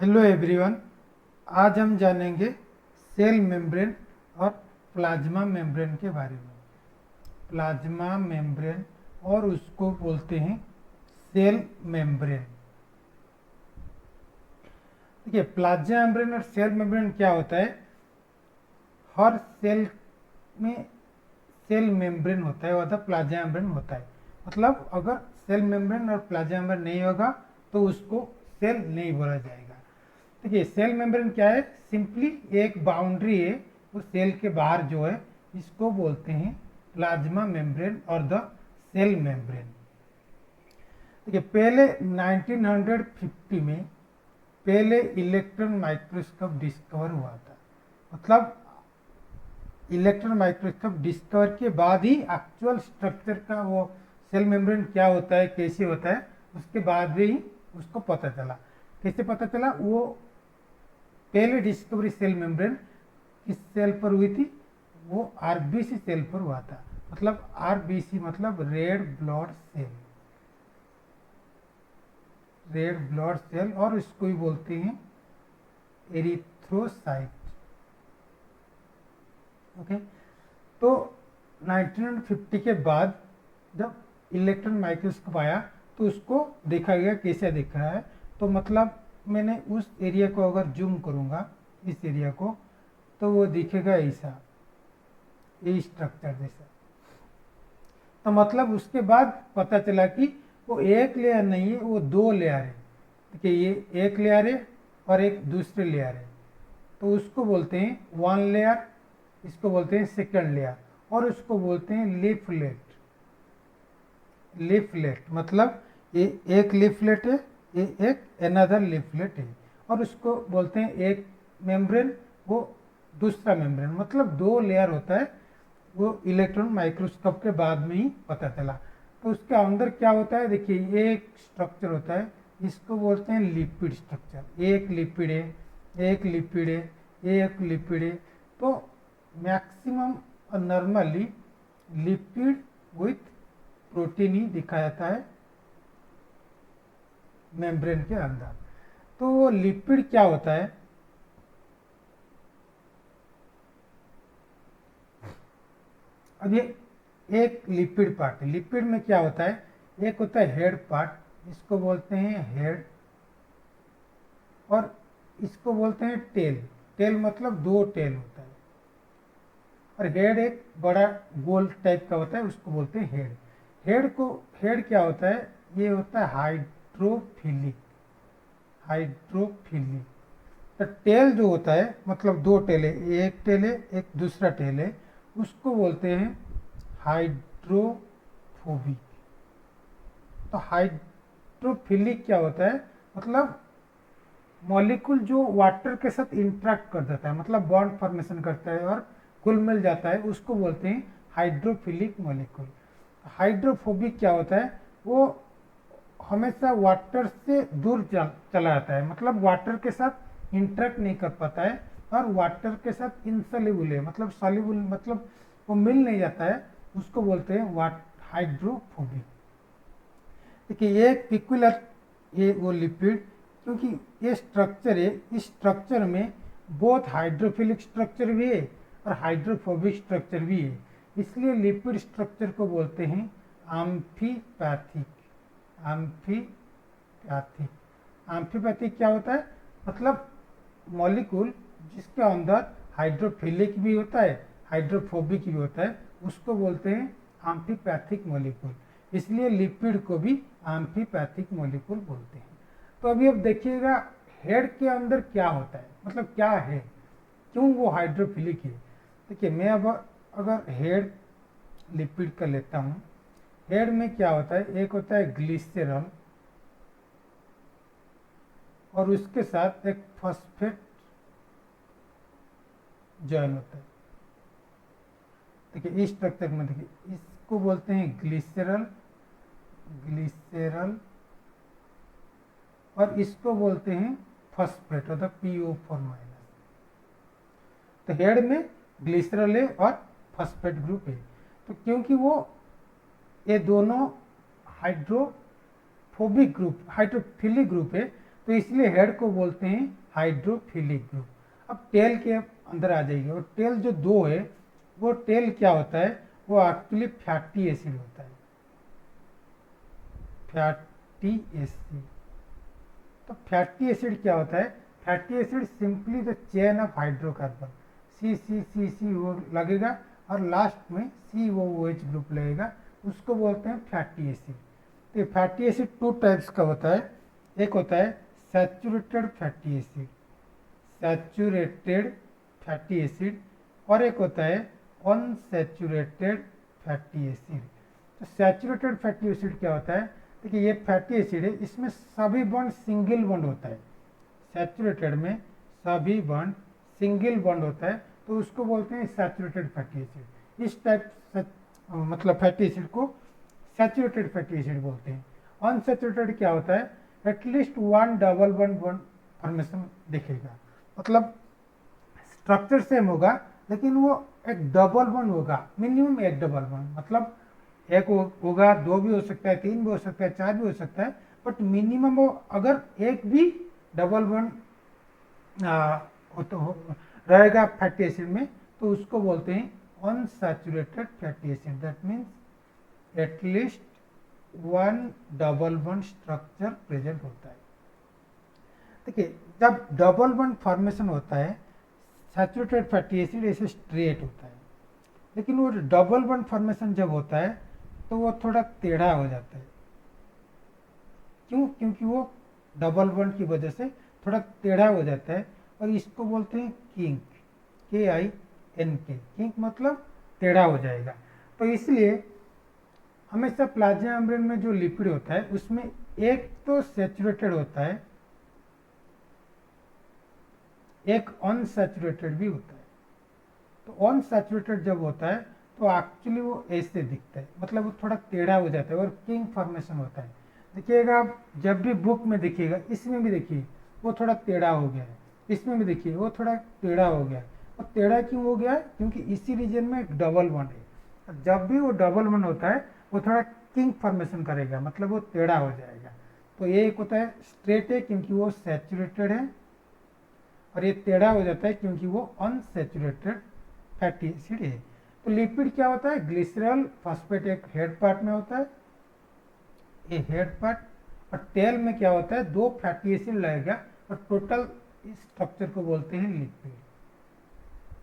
Hello everyone. आज हम जानेंगे सेल मेम्ब्रेन और प्लाज्मा मेम्ब्रेन के बारे में। प्लाज्मा मेम्ब्रेन और उसको बोलते हैं सेल मेम्ब्रेन। देखिए, प्लाज्मा मेम्ब्रेन और सेल मेम्ब्रेन क्या होता है। हर सेल में सेल मेम्ब्रेन होता है और प्लाज्मा मेम्ब्रेन होता है। मतलब अगर सेल मेम्ब्रेन और प्लाज्मा मेम्ब्रेन नहीं होगा तो उसको सेल नहीं बोला जाएगा। देखिए, सेल मेम्ब्रेन क्या है। सिंपली एक बाउंड्री है, वो सेल के बाहर जो है, इसको बोलते हैं प्लाज्मा मेम्ब्रेन और द सेल मेम्ब्रेन। देखिए, पहले 1950 में पहले इलेक्ट्रॉन माइक्रोस्कोप डिस्कवर हुआ था। मतलब इलेक्ट्रॉन माइक्रोस्कोप डिस्कवर के बाद ही एक्चुअल स्ट्रक्चर का, वो सेल मेम्ब्रेन क्या होता है, कैसे होता है, उसके बाद ही उसको पता चला। कैसे पता चला? वो पहले डिस्कवरी सेल मेम्ब्रेन किस सेल पर हुई थी? वो आरबीसी सेल पर हुआ था। मतलब आरबीसी मतलब red blood cell, red blood cell, और इसको ही बोलते हैं एरिथ्रोसाइट। ओके, तो 1950 के बाद जब इलेक्ट्रॉन माइक्रोस्कोप आया तो उसको देखा गया कैसे दिख रहा है। तो मतलब मैंने उस एरिया को अगर जूम करूँगा, इस एरिया को, तो वो दिखेगा ऐसा, ये स्ट्रक्चर जैसा। तो मतलब उसके बाद पता चला कि वो एक लेयर नहीं है, वो दो लेयर है। देखिए, ये एक लेयर है और एक दूसरे लेयर है। तो उसको बोलते हैं वन लेयर, इसको बोलते हैं सेकंड लेयर, और उसको बोलते हैं लीफलेट। लीफलेट मतलब ये एक लीफलेट है, ये एक अनदर लीफलेट है, और उसको बोलते हैं एक मेम्ब्रेन, वो दूसरा मेम्ब्रेन। मतलब दो लेयर होता है। वो इलेक्ट्रॉन माइक्रोस्कोप के बाद में ही पता चला। तो उसके अंदर क्या होता है? देखिए, एक स्ट्रक्चर होता है, इसको बोलते हैं लिपिड स्ट्रक्चर। एक लिपिड है, एक लिपिड है, एक लिपिड है। तो maximum normally lipid with protein ही दिखा जाता है मेम्ब्रेन के अंदर। तो वो लिपिड क्या होता है? अब ये एक लिपिड पार्ट है। लिपिड में क्या होता है? एक होता है हेड पार्ट, इसको बोलते हैं हेड, और इसको बोलते हैं टेल। टेल मतलब दो टेल होता है, और हेड एक बड़ा गोल टाइप का होता है, उसको बोलते हैं हेड। हेड क्या होता है? ये होता है हाइड्रोफिलिक। हाइड्रोफिलिक। तो टेल जो होता है, मतलब दो टेल है, एक टेल है, एक दूसरा टेल है, उसको बोलते हैं हाइड्रोफोबिक। तो हाइड्रोफिलिक क्या होता है? मतलब मॉलिक्यूल जो वाटर के साथ इंटरेक्ट कर जाता है, मतलब बॉन्ड फॉर्मेशन करता है और घुल मिल जाता है, उसको बोलते हैं हाइड्रोफिलिक मॉलिक्यूल। हाइड्रोफोबिक क्या होता है? वो हमेशा वाटर से दूर चला जाता है, मतलब वाटर के साथ इंटरेक्ट नहीं कर पाता है, और वाटर के साथ इनसॉल्युबल है, मतलब सॉल्युबल, मतलब वो मिल नहीं जाता है, उसको बोलते हैं हाइड्रोफोबिक। देखिए, ये एक पिक्युलर, ये वो लिपिड, क्योंकि ये स्ट्रक्चर है, इस स्ट्रक्चर में बहुत हाइड्रोफिलिक स्ट्रक्चर भी है और हाइड्रोफोबिक स्ट्रक्चर भी है, इसलिए लिपिड स्ट्रक्चर को बोलते हैं एम्फीपैथिक। एम्फीपैथिक। एम्फीपैथिक क्या होता है? मतलब मॉलिक्यूल जिसके अंदर हाइड्रोफिलिक भी होता है, हाइड्रोफोबिक भी होता है, उसको बोलते हैं एम्फीपैथिक मॉलिक्यूल। इसलिए लिपिड को भी एम्फीपैथिक मॉलिक्यूल बोलते हैं। तो अभी अब देखिएगा, हेड के अंदर क्या होता है, मतलब क्या है, क्यों वो हाइड्रोफिलिक है। देखिए, मैं अब अगर हेड लिपिड का लेता हूँ, हेड में क्या होता है? एक होता है ग्लिसरॉल, और उसके साथ एक फॉस्फेट जॉइन होता है। देखिए, इस स्ट्रक्चर में देखिए, इसको बोलते हैं ग्लिसरॉल, ग्लिसरॉल, और इसको बोलते हैं फॉस्फेट, मतलब PO4-। तो हेड में ग्लिसरॉल है और फॉस्फेट ग्रुप है। तो क्योंकि वो ये दोनों हाइड्रोफोबिक ग्रुप, हाइड्रोफिलिक ग्रुप है, तो इसलिए हेड को बोलते हैं हाइड्रोफिलिक ग्रुप। अब टेल के अंदर आ जाइए, और टेल जो 2 है वो टेल क्या होता है, वो एक्चुअली फैटी एसिड होता है, फैटी एसिड। तो फैटी एसिड क्या होता है, fatty acid simply the chain of hydrocarbon, C C C C वो लगेगा और लास्ट में COOH ग्रुप लगेगा, उसको बोलते हैं फैटी एसिड। तो फैटी एसिड 2 टाइप्स का होता है, एक होता है saturated fatty acid, saturated fatty acid, और एक होता है अनसैचुरेटेड फैटी एसिड। तो सैचुरेटेड फैटी एसिड क्या होता है, देखिए ये फैटी एसिड है, इसमें सभी बॉन्ड सिंगल बॉन्ड होता है, सैचुरेटेड में सभी बॉन्ड सिंगल बॉन्ड होता है, तो उसको बोलते हैं सैचुरेटेड फैटी एसिड। इस टाइप मतलब फैटी एसिड को सैचुरेटेड फैटी एसिड बोलते हैं। अनसैचुरेटेड क्या होता है, एटलीस्ट 1 डबल बॉन्ड फॉर्मेशन दिखेगा, मतलब स्ट्रक्चर सेम होगा लेकिन वो एक डबल बॉन्ड होगा, मिनिमम एक डबल बॉन्ड, मतलब एक होगा, 2 भी हो सकता है, 3 भी हो सकता है, 4 भी हो सकता है, बट मिनिमम वो अगर एक भी डबल बॉन्ड रहेगा फैटी एसिड में, तो उसको बोलते हैं unsaturated fatty acid. That means at least 1 double bond structure present होता है। देखिए जब डबल बॉन्ड फॉर्मेशन होता है, सैचुरेटेड फैटी एसिड ऐसे स्ट्रेट होता है, लेकिन वो डबल बॉन्ड फॉर्मेशन जब होता है तो वो थोड़ा टेढ़ा हो जाता है। क्यों, क्योंकि वो डबल बॉन्ड की वजह से थोड़ा टेढ़ा हो जाता है, और इसको बोलते हैं किंक, KINK, किंक मतलब टेढ़ा हो जाएगा। तो इसलिए हमेशा प्लाज्मा मेम्ब्रेन में जो लिपिड होता है उसमें एक तो सैचुरेटेड होता है, एक अनसैचुरेटेड भी होता है। तो अनसैचुरेटेड जब होता है तो एक्चुअली वो ऐसे दिखता है, मतलब वो थोड़ा टेढ़ा हो जाता है और किंग फॉर्मेशन होता है। देखिएगा आप जब भी बुक में देखिएगा, इसमें भी देखिए वो थोड़ा टेढ़ा हो गया है, इसमें भी देखिए वो थोड़ा टेढ़ा हो गया है। और टेढ़ा क्यों हो गया है, क्योंकि इसी रीजन में एक डबल बॉन्ड है। जब भी वो डबल बॉन्ड होता है वो थोड़ा किंग फॉर्मेशन करेगा, मतलब वो टेढ़ा हो जाएगा। तो ये एक होता है स्ट्रेट है क्योंकि वो सैचुरेटेड है, और ये टेढ़ा हो जाता है क्योंकि वो अनसैचुरेटेड फैटी एसिड है। तो लिपिड क्या होता है, ग्लिसरॉल फॉस्फेट एक हेड पार्ट में होता है, ये हेड पार्ट, और टेल में क्या होता है 2 फैटी एसिड लगेगा, और टोटल इस स्ट्रक्चर को बोलते हैं लिपिड।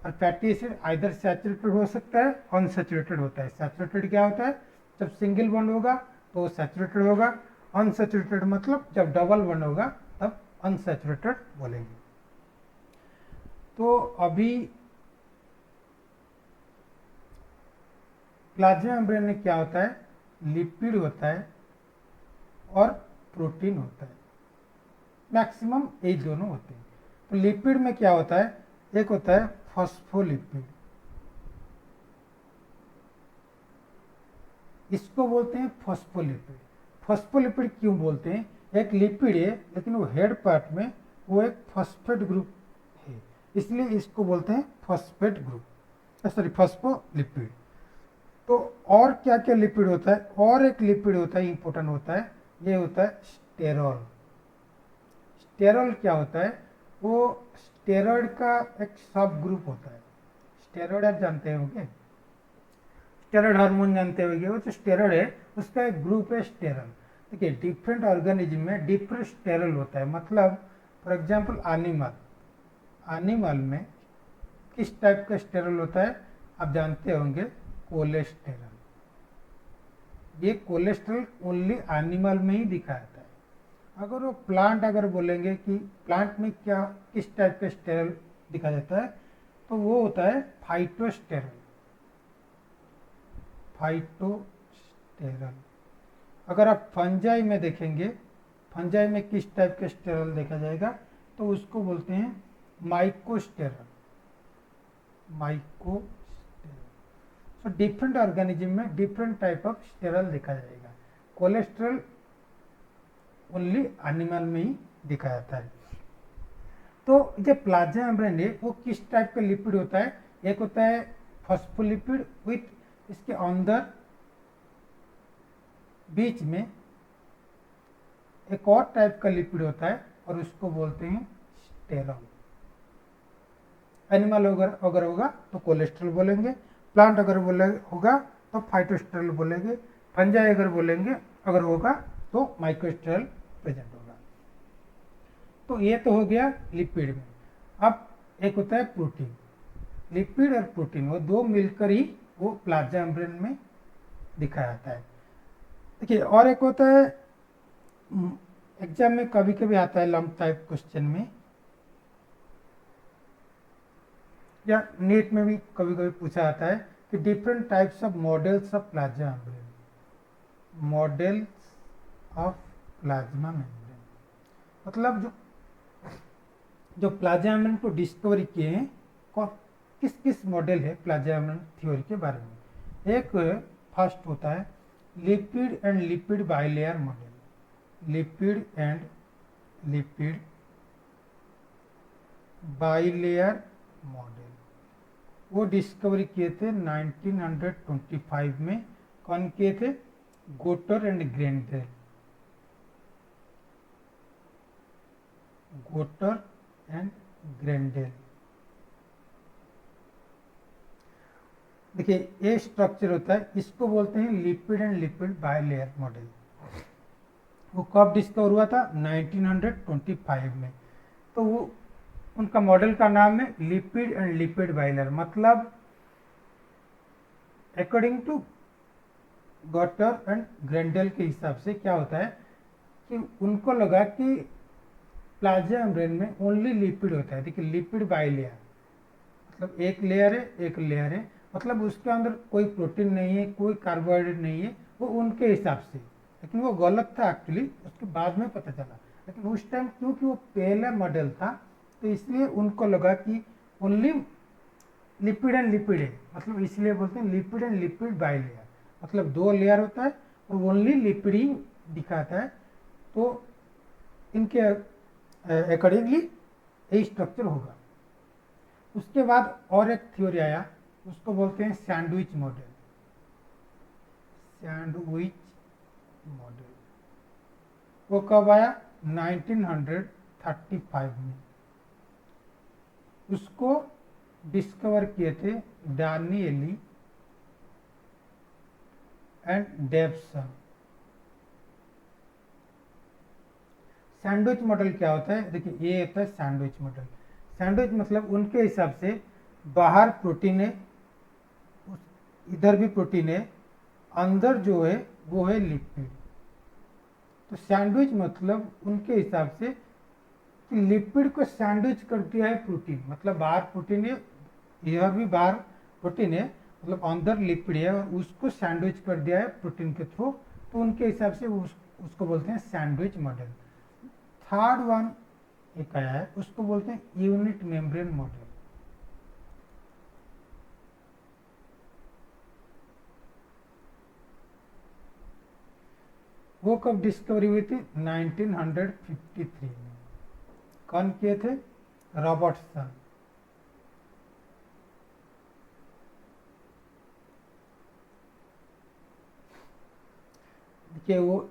और फैटी एसिड आइदर सैचुरेटेड हो सकता है, अनसैचुरेटेड होता है। सैचुरेटेड क्या होता है, जब सिंगल बॉन्ड होगा तो वो सैचुरेटेड होगा, अनसैचुरेटेड मतलब जब डबल बॉन्ड होगा तब अनसैचुरेटेड बोलेंगे। तो अभी प्लाज्मा मेम्ब्रेन में क्या होता है, लिपिड होता है और प्रोटीन होता है, मैक्सिमम यही दोनों होते हैं। तो लिपिड में क्या होता है, एक होता है फॉस्फोलिपिड, इसको बोलते हैं फॉस्फोलिपिड। फॉस्फोलिपिड क्यों बोलते हैं, एक लिपिड है लेकिन वो हेड पार्ट में वो एक फॉस्फेट ग्रुप है, इसलिए इसको बोलते हैं फॉस्फेट ग्रुप, सॉरी फॉस्फोलिपिड। तो और क्या क्या लिपिड होता है, और एक लिपिड होता है इंपॉर्टेंट होता है, ये होता है स्टेरॉल। स्टेरॉल क्या होता है, वो स्टेरॉइड का एक सब ग्रुप होता है। स्टेरॉइड आप जानते होंगे, स्टेरॉइड हार्मोन जानते होंगे, वो जो स्टेरॉइड है उसका एक ग्रुप है स्टेरॉल। देखिए डिफरेंट ऑर्गेनिज्म में डिफरेंट स्टेरॉल होता है, मतलब फॉर एग्जांपल एनिमल में किस टाइप का स्टेरॉल होता है आप जानते होंगे, कोलेस्टेरॉल। ये कोलेस्ट्रॉल ओनली एनिमल में ही दिखा जाता है। अगर वो प्लांट अगर बोलेंगे कि प्लांट में क्या किस टाइप का स्टेरॉल दिखा जाता है, तो वो होता है फाइटोस्टेरॉल। फाइटोस्टेरॉल। अगर आप फंजाई में देखेंगे, फंजाई में किस टाइप का स्टेरॉल देखा जाएगा, तो उसको बोलते हैं माइकोस्टेरॉल। सो डिफरेंट ऑर्गेनिज्म में डिफरेंट टाइप ऑफ स्टेरॉल देखा जाएगा। कोलेस्ट्रॉल ओनली एनिमल में ही देखा जाता है। तो जो प्लाज्मा मेम्ब्रेन है वो किस टाइप का लिपिड होता है, एक होता है फॉस्फोलिपिड विथ इसके अंदर बीच में एक और टाइप का लिपिड होता है, और उसको बोलते हैं स्टेरॉल। एनिमल अगर होगा तो कोलेस्ट्रॉल बोलेंगे, प्लांट अगर होगा तो फाइटोस्टेरॉल बोलेंगे, फंजाई अगर होगा तो माइक्रोस्टेरॉल प्रेजेंट होगा। तो ये तो हो गया लिपिड में। अब एक होता है प्रोटीन। लिपिड और प्रोटीन वो दो मिलकर ही वो प्लाज्मा मेम्ब्रेन में दिखाया जाता है। देखिए और एक होता है, एग्जाम में कभी कभी आता है लंप टाइप क्वेश्चन में, या नीट में भी कभी कभी पूछा जाता है कि different types of models of plasma membrane. Models of plasma membrane मतलब जो प्लाज्मा मेम्ब्रेन को डिस्कवरी किए हैं, किस किस मॉडल है प्लाज्मा मेम्ब्रेन थ्योरी के बारे में। एक फर्स्ट होता है lipid and lipid bilayer model. Lipid and lipid bilayer model वो डिस्कवरी किए थे 1925 में। कौन किए थे? गोटर एंड ग्रेंडेल। गोटर एंड ग्रेंडेल। देखिए ये स्ट्रक्चर होता है, इसको बोलते हैं lipid and lipid bilayer model. वो कब डिस्कवर हुआ था? 1925 में। तो वो उनका मॉडल का नाम है लिपिड एंड लिपिड बाइलेयर। मतलब अकॉर्डिंग टू गॉटर एंड ग्रेंडेल के हिसाब से क्या होता है कि उनको लगा कि प्लाज्मा मेम्ब्रेन में ओनली लिपिड होता है। देखिए लिपिड बाइलेयर मतलब एक लेयर है, मतलब उसके अंदर कोई प्रोटीन नहीं है, कोई कार्बोहाइड्रेट नहीं है, वो उनके हिसाब से। लेकिन वो गलत था एक्चुअली, उसके बाद में पता चला। लेकिन उस टाइम क्योंकि वो पहला मॉडल था तो इसलिए उनको लगा कि ओनली लिपिड एंड लिपिड है, मतलब इसलिए बोलते हैं लिपिड एंड लिपिड बाइलेयर। मतलब दो लेयर होता है और ओनली लिपिड ही दिखाता है। तो इनके अकॉर्डिंगली यही स्ट्रक्चर होगा। उसके बाद और एक थ्योरी आया, उसको बोलते हैं सैंडविच मॉडल। सैंडविच मॉडल वो कब आया? 1935 में। उसको डिस्कवर किए थे डानियली एंड डेवसन। सैंडविच मॉडल क्या होता है? देखिए ये होता है सैंडविच मॉडल। सैंडविच मतलब उनके हिसाब से बाहर प्रोटीन है, इधर भी प्रोटीन है, अंदर जो है वो है लिपिड। तो सैंडविच मतलब उनके हिसाब से कि लिपिड को सैंडविच कर दिया है प्रोटीन। मतलब बाहर प्रोटीन है, यह भी बाहर प्रोटीन है, मतलब अंदर लिपिड है और उसको सैंडविच कर दिया है प्रोटीन के थ्रू। तो उनके हिसाब से उसको बोलते हैं सैंडविच मॉडल। थर्ड वन एक आया है, उसको बोलते हैं यूनिट मेम्ब्रेन मॉडल। वो कब डिस्कवरी हुई थी? 1953 में। कौन किए थे? रॉबर्टसन। देखिए वो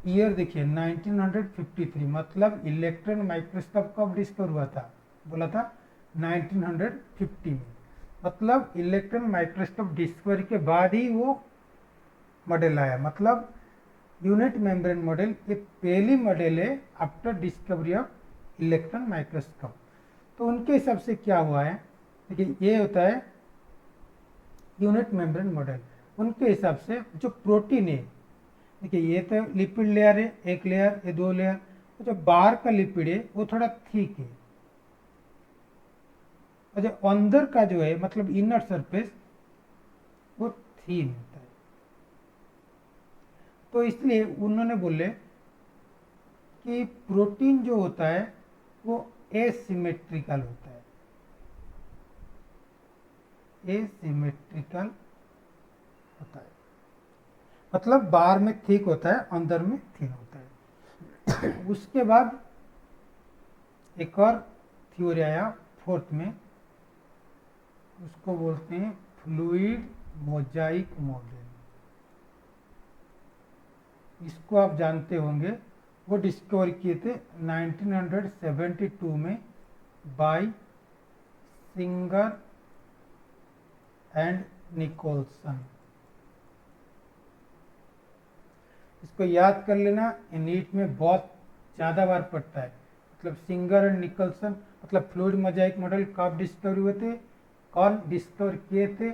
ईयर देखिए 1953, मतलब इलेक्ट्रॉन माइक्रोस्कोप कब डिस्कवर हुआ था? बोला था 1950 में। मतलब इलेक्ट्रॉन माइक्रोस्कोप डिस्कवरी के बाद ही वो मॉडल आया। मतलब यूनिट मेम्ब्रेन मॉडल ये पहली मॉडल है after discovery of electron microscope. तो उनके हिसाब से क्या हुआ है? देखिए ये होता है यूनिट मेम्ब्रेन मॉडल। उनके हिसाब से जो प्रोटीन है, देखिए ये तो लिपिड लेयर है, एक लेयर, ये दो लेयर। तो जो बाहर का लिपिड है वो थोड़ा थिक है, और जो अंदर का जो है मतलब इनर सरफेस वो थीन होता है। तो इसलिए उन्होंने बोले कि प्रोटीन जो होता है वो एसिमेट्रिकल होता है। एसिमेट्रिकल होता है मतलब बाहर में थिक होता है, अंदर में थिन होता है। उसके बाद एक और थ्योरी आया फोर्थ में, उसको बोलते हैं फ्लूइड मोजाइक मॉडल। इसको आप जानते होंगे, वो डिस्कवर किए थे 1972 में बाय सिंगर एंड निकोलसन। इसको याद कर लेना, नीट में बहुत ज़्यादा बार पड़ता है। मतलब सिंगर एंड निकोलसन मतलब फ्लूइड मोजाइक मॉडल कब डिस्कवर हुए थे, कौन डिस्कवर किए थे।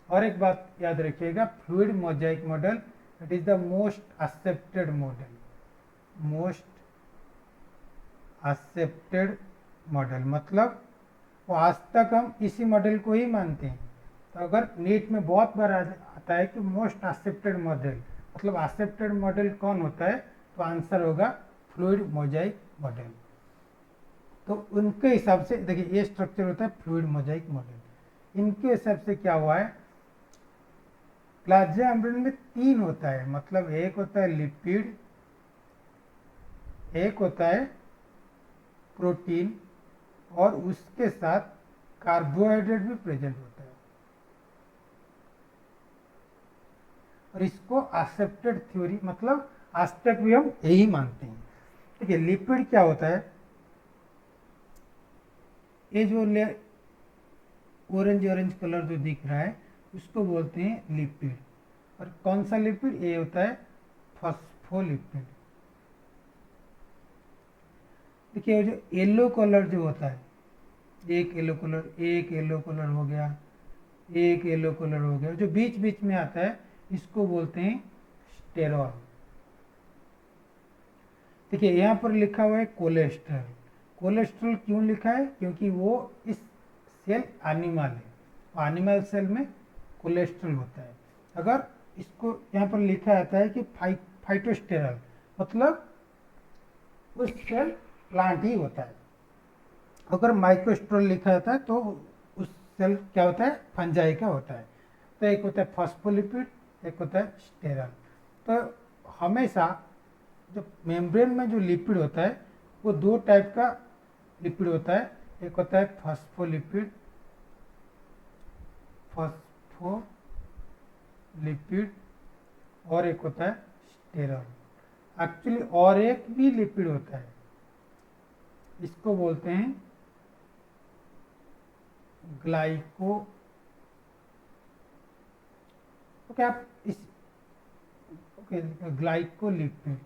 और एक बात याद रखिएगा, fluid Mosaic model it is the most accepted model, most accepted model मतलब वो आज तक हम इसी मॉडल को ही मानते हैं। तो अगर नीट में बहुत बार आता है कि मोस्ट एक्सेप्टेड मॉडल मतलब एक्सेप्टेड मॉडल कौन होता है, तो आंसर होगा फ्लूइड मोजाइक मॉडल। तो उनके हिसाब से देखिए ये स्ट्रक्चर होता है फ्लूइड मोजाइक मॉडल। इनके हिसाब से क्या हुआ है, प्लाज्मा मेम्ब्रेन में 3 होता है, मतलब एक होता है लिपिड, एक होता है प्रोटीन और उसके साथ कार्बोहाइड्रेट भी प्रेजेंट होता है। और इसको एक्सेप्टेड थ्योरी मतलब आज तक भी हम यही मानते हैं। ठीक है, लिपिड क्या होता है, ये जो ऑरेंज ऑरेंज कलर जो दिख रहा है उसको बोलते हैं लिपिड। और कौन सा लिपिड, ये होता है फॉस्फोलिपिड। देखिए जो येलो कलर जो होता है, एक येलो कलर हो गया, एक येलो कलर हो गया, जो बीच बीच में आता है इसको बोलते हैं स्टेरॉल। देखिए यहाँ पर लिखा हुआ है कोलेस्ट्रॉल। कोलेस्ट्रॉल क्यों लिखा है, क्योंकि वो इस सेल एनिमल है, एनिमल सेल में कोलेस्ट्रॉल होता है। अगर इसको यहाँ पर लिखा जाता है कि फाइटोस्टेरॉल मतलब उस सेल प्लांट ही होता है। अगर माइक्रोस्ट्रोल लिखा जाता है तो उस सेल क्या होता है, फंजाई का होता है। तो एक होता है फॉस्फोलिपिड, एक होता है स्टेरॉल। तो हमेशा जो मेम्ब्रेन में जो लिपिड होता है वो 2 टाइप का लिपिड होता है, एक होता है फॉस्फोलिपिड, और एक होता है स्टेरॉल। एक्चुअली और एक भी लिपिड होता है, इसको बोलते हैं ग्लाइको। ओके, आप इस ओके ग्लाइकोलिपिड,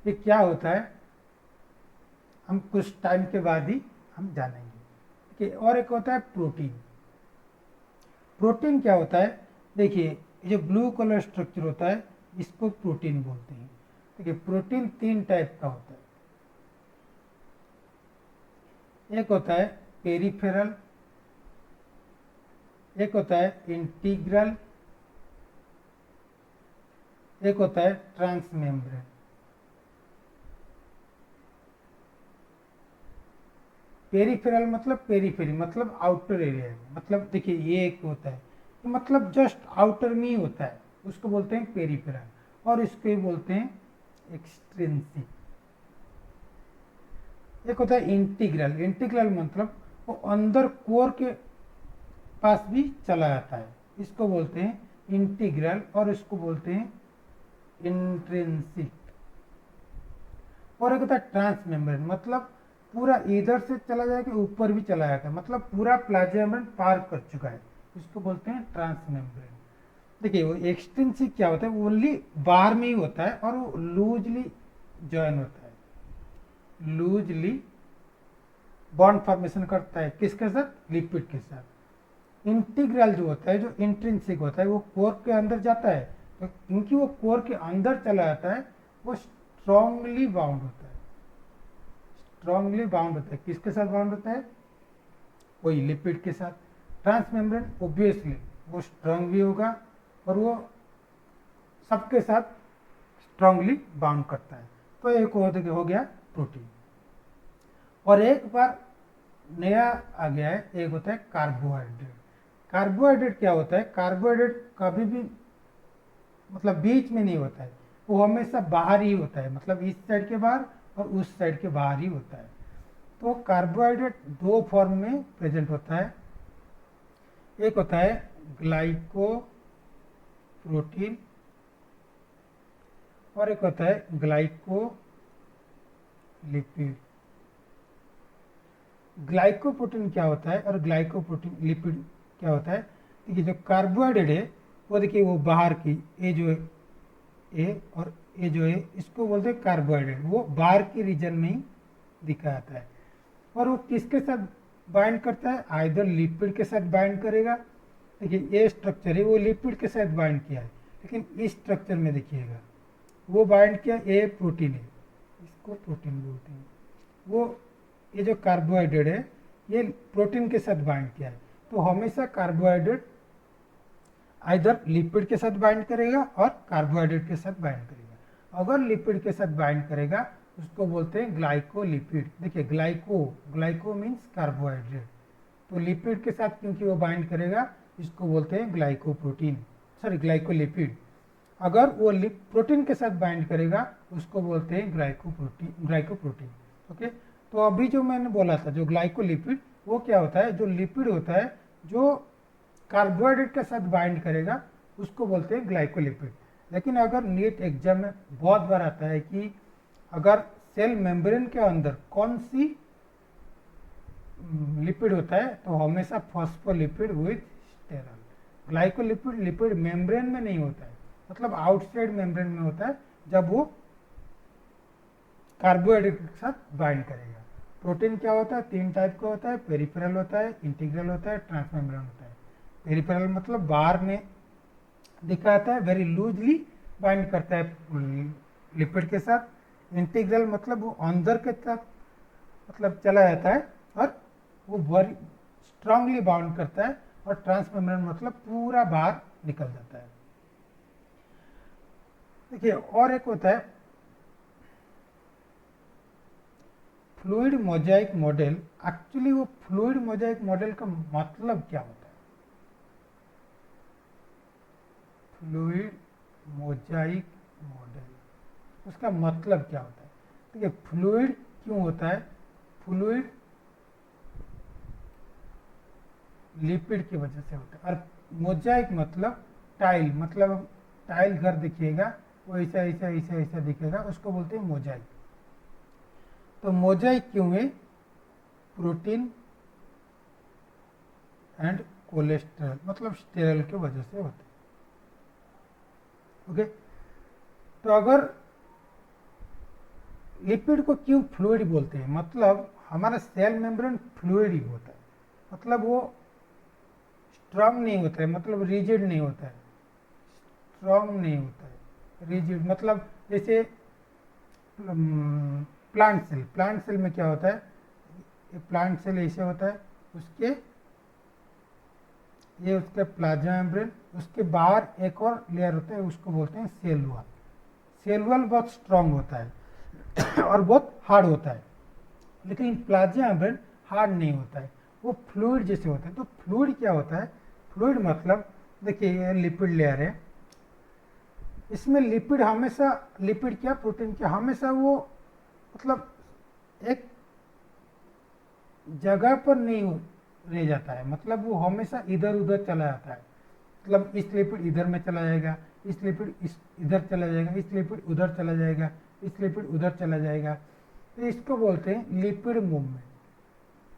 ये क्या होता है हम कुछ टाइम के बाद ही हम जानेंगे। ठीक है, और एक होता है प्रोटीन। प्रोटीन क्या होता है, देखिए ये जो ब्लू कलर स्ट्रक्चर होता है इसको प्रोटीन बोलते हैं। देखिए प्रोटीन 3 टाइप का होता है, एक होता है पेरिफेरल, एक होता है इंटीग्रल, एक होता है ट्रांसमेम्ब्रेन। पेरिफेरल मतलब पेरीफेरी मतलब आउटर एरिया में, मतलब देखिए ये एक होता है तो मतलब जस्ट आउटर में ही होता है, उसको बोलते हैं पेरिफेरल। और इसको ही बोलते हैं एक्सट्रिंसिक। एक होता है इंटीग्रल, इंटीग्रल मतलब वो अंदर कोर के पास भी चला जाता है, इसको बोलते हैं इंटीग्रल। और इसको बोलते हैं इंट्रिंसिक। और एक होता है ट्रांसमेम्ब्रेन मतलब पूरा इधर से चला जाएगा ऊपर भी चला जाता है, मतलब पूरा प्लाज्मा मेम्ब्रेन पार कर चुका है, इसको बोलते हैं ट्रांसमेम्ब्रेन। देखिए वो एक्सट्रिंसिक क्या होता है, ओनली बाहर में ही होता है और वो लूजली ज्वाइन होता है, लूजली बॉन्ड फॉर्मेशन करता है किसके साथ, लिपिड के साथ। इंटीग्रल जो होता है, जो इंट्रिंसिक होता है, वो कोर के अंदर जाता है, तो क्योंकि वो कोर के अंदर चला जाता है वो स्ट्रांगली बाउंड होता है, स्ट्रांगली बाउंड होता है। किसके साथ बाउंड होता है, वही लिपिड के साथ। ट्रांसमेम्ब्रेन ऑब्वियसली वो स्ट्रांग भी होगा और वो सबके साथ स्ट्रांगली बाउंड करता है। तो एक हो गया प्रोटीन। और एक बार नया आ गया है, एक होता है कार्बोहाइड्रेट। कार्बोहाइड्रेट क्या होता है, कार्बोहाइड्रेट कभी भी मतलब बीच में नहीं होता है, वो हमेशा बाहर ही होता है, मतलब इस साइड के बाहर और उस साइड के बाहर ही होता है। तो कार्बोहाइड्रेट 2 फॉर्म में प्रेजेंट होता है, एक होता है ग्लाइको प्रोटीन और एक होता है ग्लाइकोलिपिड। ग्लाइकोप्रोटीन क्या होता है और ग्लाइकोप्रोटीन लिपिड क्या होता है? देखिए जो कार्बोहाइड्रेट है वो देखिए वो बाहर की ये जो ए और ये जो है इसको बोलते हैं कार्बोहाइड्रेट, वो बाहर की रीजन में ही दिखा जाता है। और वो किसके साथ बाइंड करता है? आइदर लिपिड के साथ बाइंड करेगा। देखिए ये स्ट्रक्चर है वो लिपिड के साथ बाइंड किया है, लेकिन इस स्ट्रक्चर में देखिएगा वो बाइंड किया, ये प्रोटीन है, इसको प्रोटीन बोलते हैं। वो ये जो कार्बोहाइड्रेट है ये प्रोटीन के साथ बाइंड किया है। तो हमेशा कार्बोहाइड्रेट आइदर लिपिड के साथ बाइंड करेगा और कार्बोहाइड्रेट के साथ बाइंड करेगा। अगर लिपिड के साथ बाइंड करेगा उसको बोलते हैं ग्लाइकोलिपिड। देखिए ग्लाइको मीन्स कार्बोहाइड्रेट, तो लिपिड के साथ क्योंकि वो बाइंड करेगा इसको बोलते हैं ग्लाइकोलिपिड। अगर वो प्रोटीन के साथ बाइंड करेगा उसको बोलते हैं ग्लाइकोप्रोटीन। ओके, तो अभी जो मैंने बोला था जो ग्लाइकोलिपिड वो क्या होता है? जो लिपिड होता है जो कार्बोहाइड्रेट के साथ बाइंड करेगा उसको बोलते हैं ग्लाइकोलिपिड। लेकिन अगर नीट एग्जाम में बहुत बार आता है कि अगर सेल मेम्ब्रेन के अंदर कौन सी लिपिड होता है तो हमेशा phospholipid with sterile. Glycolipid lipid membrane में नहीं होता है, मतलब आउटसाइड मेम्ब्रेन में होता है जब वो कार्बोहाइड्रेट के साथ बाइंड करेगा। प्रोटीन क्या होता है? 3 टाइप का होता है, पेरिफेरल होता है, इंटीग्रल होता है, ट्रांसमेम्ब्रेन होता है। पेरिफेरल मतलब बाहर में दिखाता है, वेरी लूजली बाइंड करता है लिपिड के साथ। इंटीग्रल मतलब वो अंदर के साथ मतलब चला जाता है और वो वेरी स्ट्रांगली बाउंड करता है। और ट्रांसमेम्ब्रेन मतलब पूरा बाहर निकल जाता है। देखिए और एक होता है फ्लूइड मोजाइक मॉडल। एक्चुअली वो फ्लूइड मोजाइक मॉडल का मतलब क्या होता है? फ्लूइड मोजाइक मॉडल उसका मतलब क्या होता है? देखिए फ्लूइड क्यों होता है? फ्लूइड लिपिड की वजह से होता है। और मोजाइक मतलब टाइल, मतलब टाइल घर दिखिएगा वो ऐसा ऐसा ऐसा ऐसा दिखेगा, उसको बोलते हैं मोजाइक। तो मोजाइक क्यों है? प्रोटीन एंड कोलेस्ट्रॉल मतलब स्टेरल की वजह से होता है। ओके, तो अगर लिपिड को क्यों फ्लूइड बोलते हैं? मतलब हमारा सेल मेम्ब्रेन फ्लूइड ही होता है, मतलब वो स्ट्रांग नहीं होता है, मतलब रिजिड नहीं होता है, स्ट्रांग नहीं होता है, रिजिड मतलब जैसे प्लांट सेल में क्या होता है? प्लांट सेल ऐसे होता है, उसके ये उसके प्लाज्मा मेम्ब्रेन, उसके बाहर एक और लेयर होता है उसको बोलते हैं सेल वॉल। सेल वॉल बहुत स्ट्रांग होता है और बहुत हार्ड होता है, लेकिन प्लाज्मा मेम्ब्रेन हार्ड नहीं होता है, वो फ्लूइड जैसे होता है। तो फ्लूइड क्या होता है? फ्लूइड मतलब देखिए ये लिपिड लेयर है, इसमें लिपिड हमेशा, लिपिड क्या प्रोटीन क्या, हमेशा वो मतलब एक जगह पर नहीं रह जाता है, मतलब वो हमेशा इधर उधर चला जाता है। मतलब इस लिपिड इधर में चला जाएगा, इस लिपिड इधर चला जाएगा, इस लिपिड उधर चला जाएगा, इस लिपिड उधर चला जाएगा। तो इसको बोलते हैं लिपिड मूवमेंट,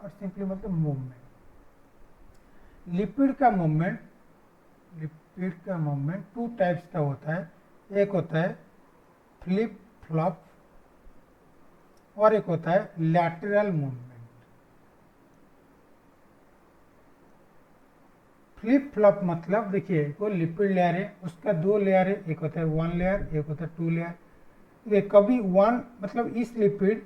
और सिंपली मतलब मूवमेंट। लिपिड का मूवमेंट 2 टाइप्स का होता है। एक होता है फ्लिप फ्लॉप और एक होता है लैटरल मूवमेंट। फ्लिप फ्लॉप मतलब देखिए वो लिपिड लेयर है, उसका 2 लेयर है, एक होता है 1 लेयर, एक होता है 2 लेयर। कभी 1 मतलब इस लिपिड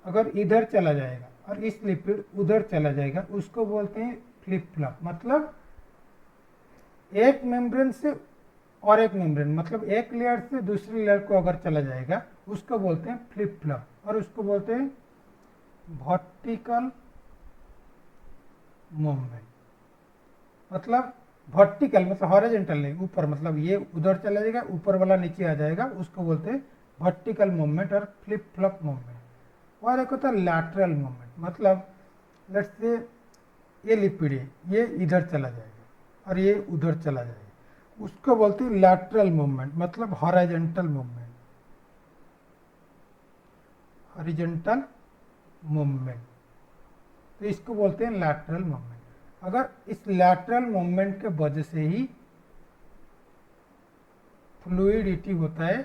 अगर इधर चला जाएगा और इस लिपिड उधर चला जाएगा, उसको बोलते हैं फ्लिप फ्लॉप। मतलब एक मेम्ब्रेन से और एक मेम्ब्रेन, मतलब एक लेयर से दूसरी लेयर को अगर चला जाएगा उसको बोलते हैं फ्लिप फ्लॉप, और उसको बोलते हैं वर्टिकल मूवमेंट। मतलब वर्टिकल मतलब हॉरिजॉन्टल नहीं, ऊपर, मतलब ये उधर चला जाएगा, ऊपर वाला नीचे आ जाएगा, उसको बोलते हैं वर्टिकल मूवमेंट और फ्लिप फ्लॉप मूवमेंट। और एक होता है लैटरल मूवमेंट, मतलब लेट्स से ये लिपिड है, ये इधर चला जाएगा और ये उधर चला जाएगा, उसको बोलते हैं लैटरल मूवमेंट, मतलब हॉरिजॉन्टल मूवमेंट। हॉरिजॉन्टल मूवमेंट, तो इसको बोलते हैं लैटरल मूवमेंट। अगर इस लैटरल मूवमेंट के वजह से ही फ्लूइडिटी होता है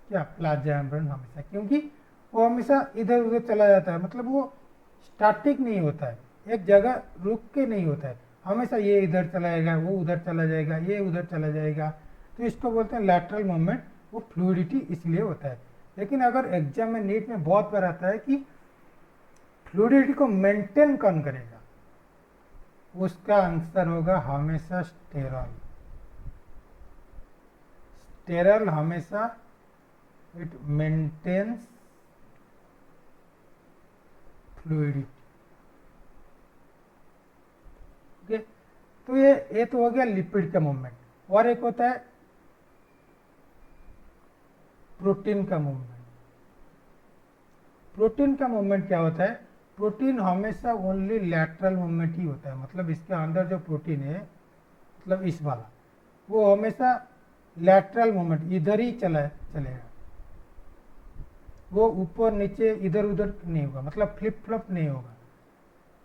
क्या, प्लाज्मा मेम्ब्रेन हमेशा, क्योंकि वो हमेशा इधर उधर चला जाता है, मतलब वो स्टैटिक नहीं होता है, एक जगह रुक के नहीं होता है, हमेशा ये इधर चला जाएगा, वो उधर चला जाएगा, ये उधर चला जाएगा, तो इसको बोलते हैं लैटरल मूवमेंट। वो फ्लूइडिटी इसलिए होता है। लेकिन अगर एग्जाम में नीट में बहुत बार आता है कि फ्लूइडिटी को मेंटेन कौन करेगा, उसका आंसर होगा हमेशा स्टेरॉल। स्टेरॉल हमेशा इट मेंटेन्स फ्लूइडिटी। ओके, तो ये तो हो गया लिपिड का मूवमेंट। और एक होता है प्रोटीन का मूवमेंट। प्रोटीन का मूवमेंट क्या होता है, प्रोटीन हमेशा ओनली लैटरल मूवमेंट ही होता है, मतलब इसके अंदर जो प्रोटीन है, मतलब इस वाला, वो हमेशा लैटरल मूवमेंट इधर ही चलेगा, वो ऊपर नीचे इधर उधर नहीं होगा, मतलब फ्लिप फ्लॉप नहीं होगा,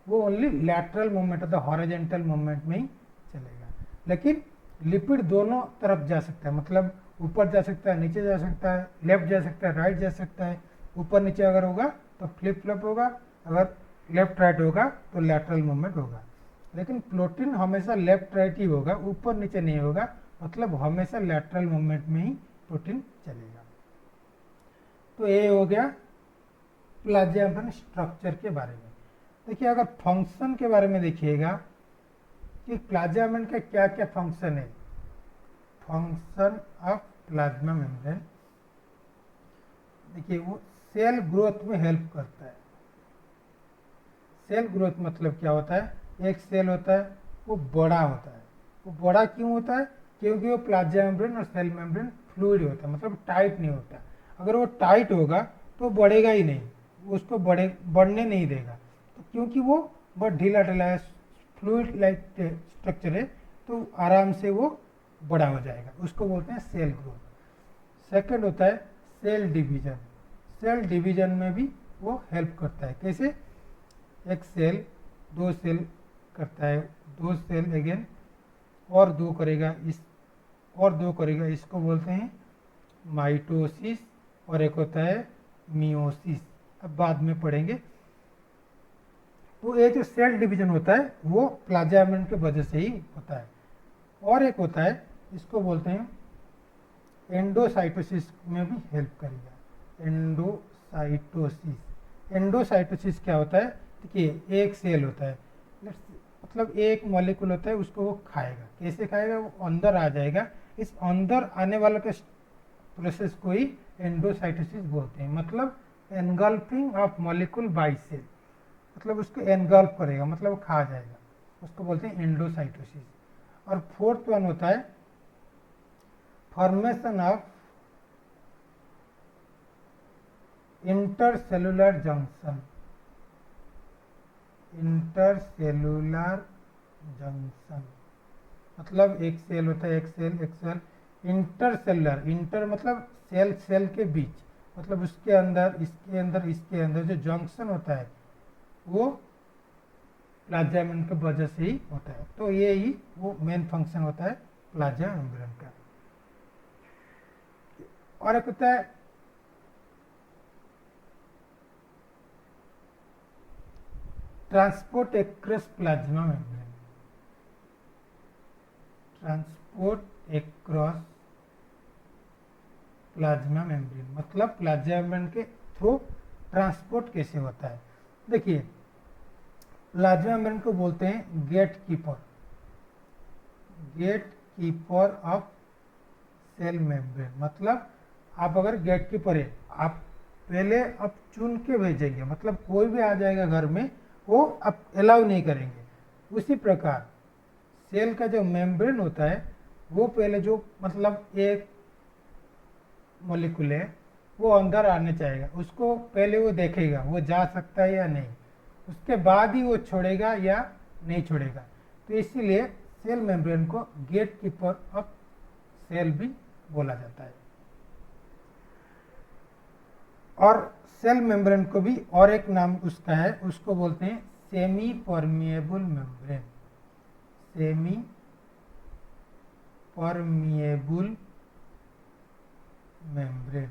वो ओनली लैटरल मूवमेंट होता है, हॉरिजॉन्टल मूवमेंट में ही चलेगा। लेकिन लिपिड दोनों तरफ जा सकता है, मतलब ऊपर जा सकता है, नीचे जा सकता है, लेफ्ट जा सकता है, राइट जा सकता है। ऊपर नीचे अगर होगा तो फ्लिप फ्लॉप होगा, अगर लेफ्ट राइट होगा तो लैटरल मूवमेंट होगा। लेकिन प्रोटीन हमेशा लेफ्ट राइट ही होगा, ऊपर नीचे नहीं होगा, मतलब हमेशा लैटरल मूवमेंट में ही प्रोटीन चलेगा। तो ये हो गया प्लाज्मा मेम्ब्रेन स्ट्रक्चर के बारे में। देखिए, अगर फंक्शन के बारे में देखिएगा कि प्लाज्मा मेम्ब्रेन का क्या क्या फंक्शन है। फंक्शन ऑफ प्लाज्मा मेम्ब्रेन, देखिए वो सेल ग्रोथ में हेल्प करता है। सेल ग्रोथ मतलब क्या होता है, एक सेल होता है वो बड़ा होता है। वो बड़ा क्यों होता है, क्योंकि वो प्लाज्मा मेम्ब्रेन और सेल मेम्ब्रेन फ्लूइड होता है, मतलब टाइट नहीं होता। अगर वो टाइट होगा तो बढ़ेगा ही नहीं, उसको बढ़ने नहीं देगा, तो क्योंकि वो बहुत ढीला ढीला है, फ्लूइड लाइक स्ट्रक्चर है, तो आराम से वो बड़ा हो जाएगा, उसको बोलते हैं सेल ग्रोथ। सेकंड होता है सेल डिवीजन। सेल डिवीजन में भी वो हेल्प करता है। कैसे, एक सेल दो सेल करता है, दो सेल अगेन और दो करेगा, इस और दो करेगा, इसको बोलते हैं माइटोसिस, और एक होता है मियोसिस, अब बाद में पढ़ेंगे। तो ये जो सेल डिवीजन होता है वो प्लाज्मा मेम्ब्रेन की वजह से ही होता है। और एक होता है, इसको बोलते हैं एंडोसाइटोसिस में भी हेल्प करेगा। एंडोसाइटोसिस, एंडोसाइटोसिस क्या होता है, देखिए एक सेल होता है, मतलब एक मॉलिक्यूल होता है, उसको वो खाएगा। कैसे खाएगा, वो अंदर आ जाएगा, इस अंदर आने वाले के प्रोसेस को ही एंडोसाइटोसिस बोलते हैं, मतलब engulfing of molecule by cell, मतलब उसको एनगल्फ करेगा, मतलब वो खा जाएगा, उसको बोलते हैं एंडोसाइटोसिस। और फोर्थ वन होता है formation of intercellular junction. Intercellular junction मतलब एक सेल होता है, एक सेल इंटरसेलुलर, इंटर मतलब सेल सेल के बीच, मतलब उसके अंदर इसके अंदर इसके अंदर जो जंक्शन होता है वो प्लाज्मा मेम्ब्रेन की वजह से ही होता है। तो ये ही वो मेन फंक्शन होता है प्लाज्मा मेम्ब्रेन का। और एक होता है transport across plasma membrane. Transport across plasma membrane मतलब प्लाज्मा मेम्ब्रेन के थ्रू ट्रांसपोर्ट कैसे होता है। देखिए, प्लाज्मा मेम्ब्रेन को बोलते हैं gate keeper, gate keeper of cell membrane. मतलब आप अगर गेट कीपर है, आप पहले आप चुन के भेजेंगे, मतलब कोई भी आ जाएगा घर में, वो आप अलाउ नहीं करेंगे। उसी प्रकार सेल का जो मेम्ब्रेन होता है वो पहले जो मतलब एक मॉलिक्यूल है वो अंदर आने चाहेगा, उसको पहले वो देखेगा वो जा सकता है या नहीं, उसके बाद ही वो छोड़ेगा या नहीं छोड़ेगा। तो इसीलिए सेल मेम्ब्रेन को गेट कीपर ऑफ सेल भी बोला जाता है। और सेल मेम्ब्रेन को भी और एक नाम उसका है, उसको बोलते हैं semi permeable membrane. Semi permeable membrane.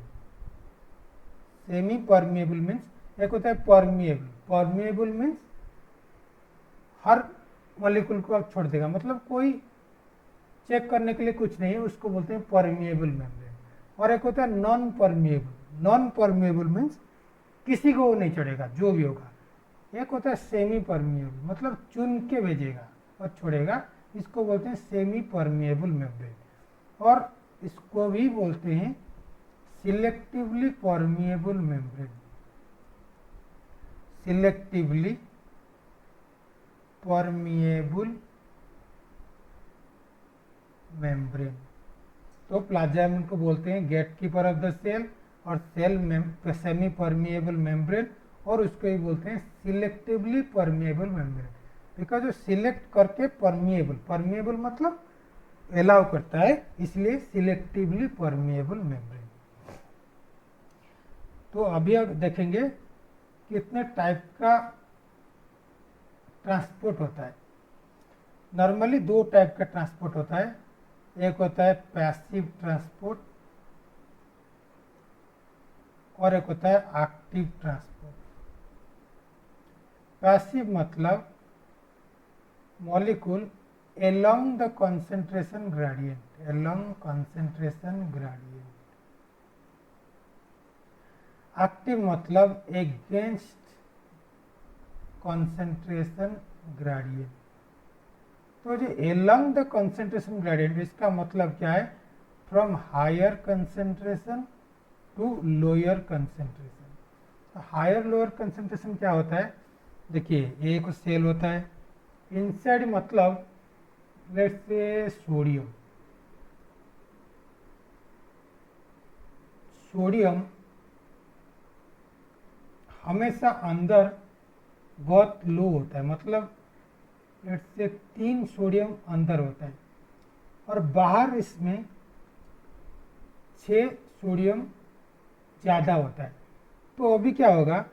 Semi permeable means एक होता है परमिएबल, परमिएबल मीन्स हर मॉलिक्यूल को आप छोड़ देगा, मतलब कोई चेक करने के लिए कुछ नहीं है, उसको बोलते हैं परमिएबल मेम्ब्रेन। और एक होता है non permeable. Non permeable means किसी को वो नहीं छोड़ेगा, जो भी होगा। एक होता है सेमी परमिएबल, मतलब चुन के भेजेगा और छोड़ेगा, इसको बोलते हैं सेमी परमिएबल मेम्ब्रेन। और इसको भी बोलते हैं selectively permeable membrane. Selectively permeable membrane. तो प्लाज्मा को बोलते हैं gate keeper of the cell और सेल सेमी परमिएबल मेम्ब्रेन, और उसको ही बोलते हैं सिलेक्टिवली परमिएबल मेम्ब्रेन। बिकॉज वो सिलेक्ट करके परमिएबल, परमिएबल मतलब अलाउ करता है, इसलिए सिलेक्टिवली परमिएबल मेम्ब्रेन। तो अभी अब देखेंगे कितने टाइप का ट्रांसपोर्ट होता है। नॉर्मली दो टाइप का ट्रांसपोर्ट होता है, एक होता है पैसिव ट्रांसपोर्ट और एक होता है एक्टिव ट्रांसपोर्ट। पैसिव मतलब molecule along the concentration gradient, along concentration gradient। Active मतलब against concentration gradient। तो जो along the concentration gradient, इसका मतलब क्या है, from higher concentration to lower concentration। तो higher lower concentration क्या होता है, देखिए एक सेल होता है, इनसाइड मतलब लेट्स से सोडियम। सोडियम हमेशा अंदर बहुत लो होता है, मतलब लेट्स से 3 सोडियम अंदर होता है और बाहर इसमें 6 सोडियम ज़्यादा होता है। तो अभी क्या होगा,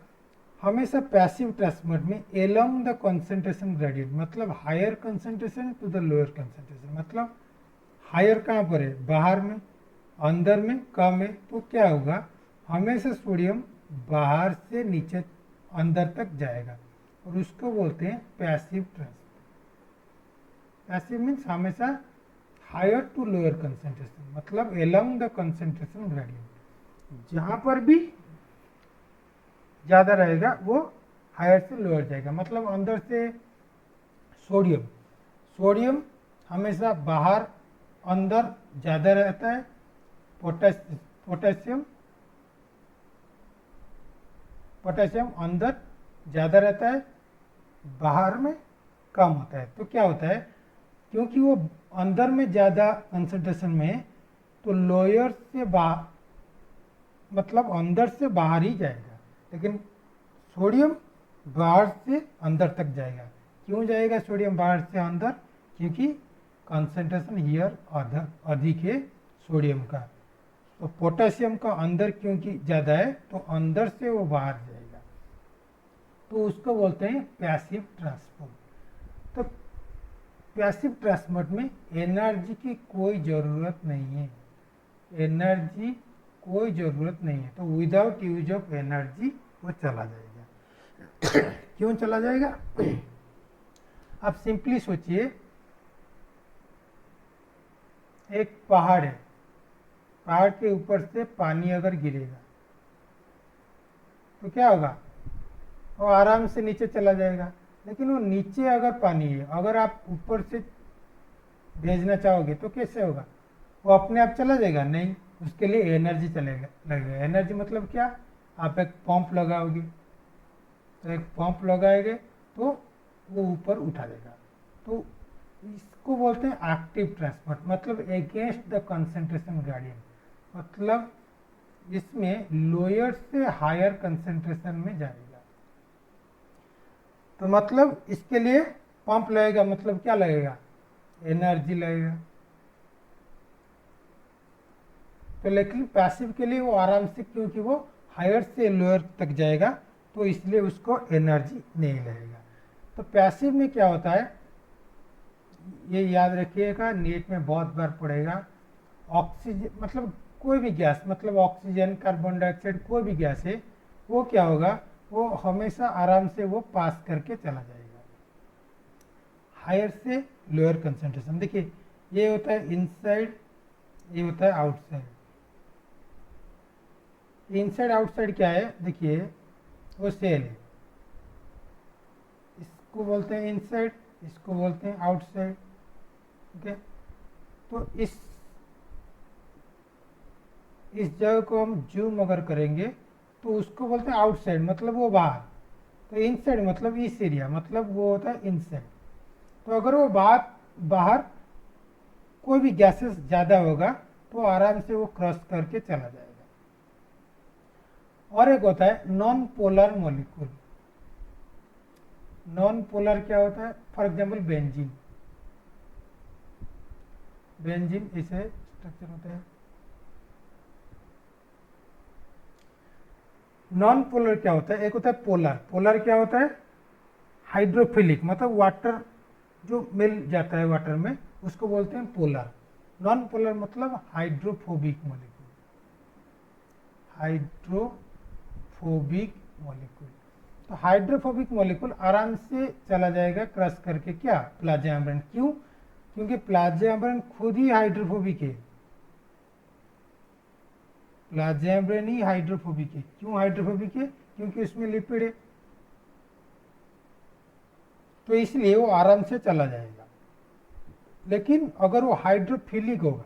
हमेशा पैसिव ट्रांसपोर्ट में एलोंग द कंसंट्रेशन ग्रेडियंट, मतलब higher concentration to the lower concentration. मतलब हायर कहाँ पर है, बाहर में, अंदर में कम है, तो क्या होगा, हमेशा सोडियम बाहर से नीचे अंदर तक जाएगा और उसको बोलते हैं पैसिव ट्रांसपोर्ट। पैसिव मीन्स हमेशा हायर टू लोअर कंसंट्रेशन, मतलब एलोंग द कंसंट्रेशन ग्रेडियंट। जहाँ पर भी ज़्यादा रहेगा वो हायर से लोअर जाएगा। मतलब अंदर से सोडियम, सोडियम हमेशा बाहर अंदर ज़्यादा रहता है, पोटेशियम पोटेशियम अंदर ज़्यादा रहता है, बाहर में कम होता है। तो क्या होता है, क्योंकि वो अंदर में ज़्यादा कंसंट्रेशन में है, तो लोअर से बाहर, मतलब अंदर से बाहर ही जाएगा, लेकिन सोडियम बाहर से अंदर तक जाएगा। क्यों जाएगा सोडियम बाहर से अंदर, क्योंकि कंसंट्रेशन हियर अधिक है सोडियम का। तो पोटेशियम का अंदर क्योंकि ज़्यादा है, तो अंदर से वो बाहर जाएगा, तो उसको बोलते हैं पैसिव ट्रांसपोर्ट। तो पैसिव ट्रांसपोर्ट में एनर्जी की कोई ज़रूरत नहीं है, एनर्जी कोई ज़रूरत नहीं है, तो विदाउट यूज ऑफ एनर्जी वो चला जाएगा। क्यों चला जाएगा, आप सिंपली सोचिए, एक पहाड़ है, पहाड़ के ऊपर से पानी अगर गिरेगा तो क्या होगा, वो आराम से नीचे चला जाएगा। लेकिन वो नीचे अगर पानी है, अगर आप ऊपर से भेजना चाहोगे तो कैसे होगा, वो अपने आप चला जाएगा, नहीं, उसके लिए एनर्जी चलेगा लगेगा। एनर्जी मतलब क्या, आप एक पंप लगाओगे, तो एक पंप लगाएंगे तो वो ऊपर उठा देगा। तो इसको बोलते हैं एक्टिव ट्रांसपोर्ट, मतलब अगेंस्ट द कंसंट्रेशन ग्रेडियंट, मतलब इसमें लोअर से हायर कंसंट्रेशन में जाएगा। तो मतलब इसके लिए पंप लगेगा, मतलब क्या लगेगा, एनर्जी लगेगा। तो लेकिन पैसिव के लिए वो आराम से, क्योंकि वो हायर से लोअर तक जाएगा तो इसलिए उसको एनर्जी नहीं लगेगा। तो पैसिव में क्या होता है, ये याद रखिएगा, नेट में बहुत बार पड़ेगा। ऑक्सीजन मतलब कोई भी गैस, मतलब ऑक्सीजन, कार्बन डाइऑक्साइड, कोई भी गैस है, वो क्या होगा, वो हमेशा आराम से वो पास करके चला जाएगा हायर से लोअर कंसंट्रेशन। देखिए ये होता है इनसाइड, ये होता है आउटसाइड। इनसाइड आउटसाइड क्या है, देखिए वो सेल है, इसको बोलते हैं इनसाइड, इसको बोलते हैं आउटसाइड। ओके, तो इस जगह को हम जूम अगर करेंगे तो उसको बोलते हैं आउटसाइड, मतलब वो बाहर। तो इनसाइड मतलब इस एरिया, मतलब वो होता है इनसाइड। तो अगर वो बाहर कोई भी गैसेस ज़्यादा होगा तो आराम से वो क्रॉस करके चला जाएगा। और एक होता है non polar molecule. Non polar क्या होता है, फॉर एग्जांपल बेंजीन, बेंजीन इसे स्ट्रक्चर होता है। नॉन पोलर क्या होता है, एक होता है पोलर। पोलर क्या होता है, हाइड्रोफिलिक, मतलब वाटर जो मिल जाता है वाटर में, उसको बोलते हैं पोलर। नॉन पोलर मतलब हाइड्रोफोबिक मॉलिक्यूल, हाइड्रोफोबिक मॉलिक्यूल। तो हाइड्रोफोबिक मॉलिक्यूल आराम से चला जाएगा क्रॉस करके क्या, प्लाज्मा मेम्ब्रेन। क्यों, क्योंकि प्लाज्मा मेम्ब्रेन खुद ही हाइड्रोफोबिक है, प्लाज्मा मेम्ब्रेन ही हाइड्रोफोबिक है। क्यों हाइड्रोफोबिक है, क्योंकि उसमें लिपिड है, तो इसलिए वो आराम से चला जाएगा। लेकिन अगर वो हाइड्रोफिलिक होगा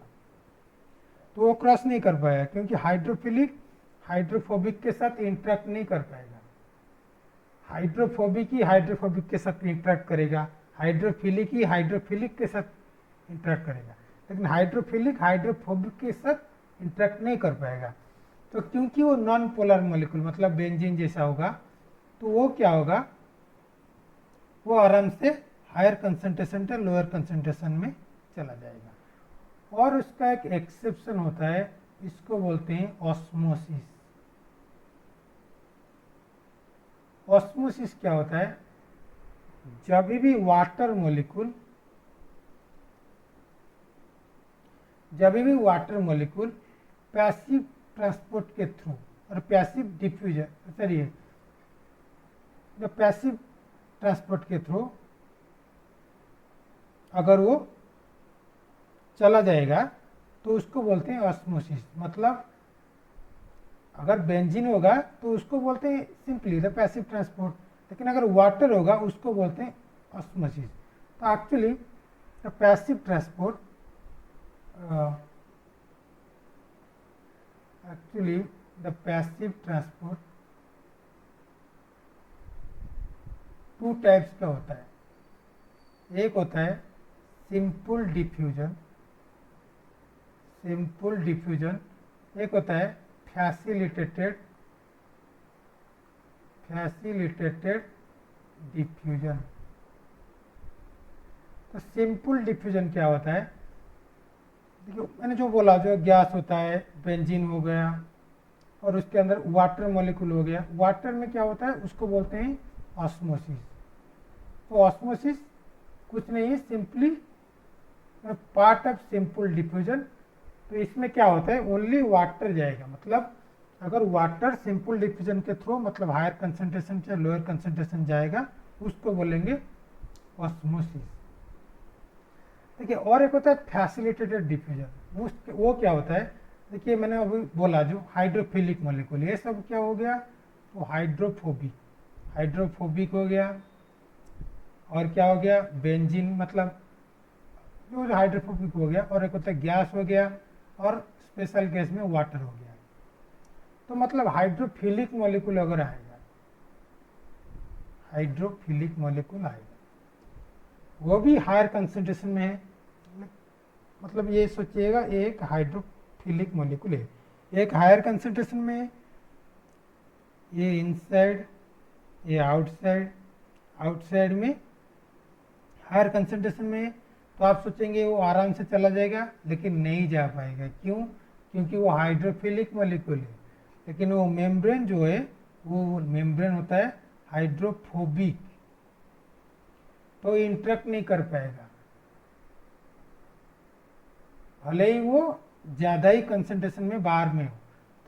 तो वो क्रॉस नहीं कर पाएगा, क्योंकि हाइड्रोफिलिक हाइड्रोफोबिक के साथ इंटरेक्ट नहीं कर पाएगा। हाइड्रोफोबिक ही हाइड्रोफोबिक के साथ इंटरेक्ट करेगा, हाइड्रोफिलिक ही हाइड्रोफिलिक के साथ इंटरेक्ट करेगा, लेकिन हाइड्रोफिलिक हाइड्रोफोबिक के साथ इंटरेक्ट नहीं कर पाएगा। तो क्योंकि वो नॉन पोलर मॉलिक्यूल मतलब बेंजीन जैसा होगा, तो वो क्या होगा, वो आराम से हायर कंसंट्रेशन से लोअर कंसंट्रेशन में चला जाएगा। और उसका एक एक्सेप्शन होता है, इसको बोलते हैं ऑस्मोसिस। ऑस्मोसिस क्या होता है, जब भी वाटर मॉलिक्यूल, पैसिव ट्रांसपोर्ट के थ्रू और पैसिव डिफ्यूजन, चलिए जब पैसिव ट्रांसपोर्ट के थ्रू अगर वो चला जाएगा तो उसको बोलते हैं ऑस्मोसिस। मतलब अगर बेंजीन होगा तो उसको बोलते हैं सिंपली द पैसिव ट्रांसपोर्ट, लेकिन अगर वाटर होगा उसको बोलते हैं ऑस्मोसिस। तो actually the passive transport, actually the passive transport two types का होता है। एक होता है सिंपल डिफ्यूजन, सिंपल डिफ्यूजन। एक होता है फैसिलिटेटेड, फैसिलिटेटेड डिफ्यूजन। तो सिंपल डिफ्यूजन क्या होता है, देखिए मैंने जो बोला, जो गैस होता है, बेंजीन हो गया और उसके अंदर वाटर मॉलिक्यूल हो गया, वाटर में क्या होता है उसको बोलते हैं ऑस्मोसिस। तो ऑस्मोसिस कुछ नहीं है, simply part of simple diffusion. तो इसमें क्या होता है, ओनली वाटर जाएगा, मतलब अगर वाटर सिंपल डिफ्यूजन के थ्रू मतलब हायर कंसंट्रेशन से लोअर कंसंट्रेशन जाएगा उसको बोलेंगे ऑस्मोसिस। देखिए और एक होता है फैसिलिटेटेड डिफ्यूजन। वो क्या होता है, देखिए मैंने अभी बोला जो हाइड्रोफिलिक मॉलिक्यूल, ये सब क्या हो गया, वो हाइड्रोफोबिक, हाइड्रोफोबिक हो गया। और क्या हो गया, बेंजीन मतलब जो हाइड्रोफोबिक हो गया। और एक होता है गैस हो गया, और स्पेशल गैस में वाटर हो गया। तो मतलब हाइड्रोफिलिक मॉलिक्यूल अगर आएगा, हाइड्रोफिलिक मॉलिक्यूल आएगा, वो भी हायर कंसंट्रेशन में है। मतलब ये सोचिएगा एक हाइड्रोफिलिक मॉलिक्यूल है, एक हायर कंसंट्रेशन में है, ये इनसाइड, ये आउटसाइड, आउटसाइड में हायर कंसंट्रेशन में है। तो आप सोचेंगे वो आराम से चला जाएगा, लेकिन नहीं जा पाएगा। क्यों, क्योंकि वो हाइड्रोफिलिक मॉलिक्यूल है। लेकिन वो मेम्ब्रेन जो है वो मेम्ब्रेन होता है हाइड्रोफोबिक, तो इंटरेक्ट नहीं कर पाएगा, भले ही वो ज़्यादा ही कंसंट्रेशन में बाहर में हो।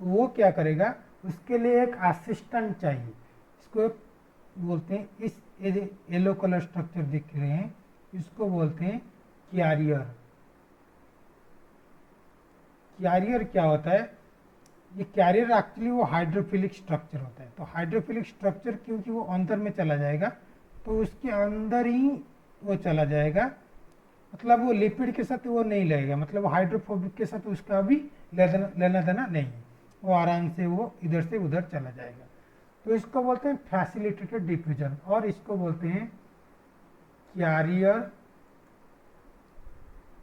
तो वो क्या करेगा, उसके लिए एक असिस्टेंट चाहिए। इसको बोलते हैं, इस येलो कलर स्ट्रक्चर दिख रहे हैं, इसको बोलते हैं कैरियर। कैरियर क्या होता है, ये कैरियर एक्चुअली वो हाइड्रोफिलिक स्ट्रक्चर होता है। तो हाइड्रोफिलिक स्ट्रक्चर क्योंकि वो अंदर में चला जाएगा, तो उसके अंदर ही वो चला जाएगा, मतलब वो लिपिड के साथ वो नहीं लगेगा, मतलब हाइड्रोफोबिक के साथ उसका भी लेना देना नहीं है, वो आराम से वो इधर से उधर चला जाएगा। तो इसको बोलते हैं फैसिलिटेटेड डिफ्यूजन, और इसको बोलते हैं कैरियर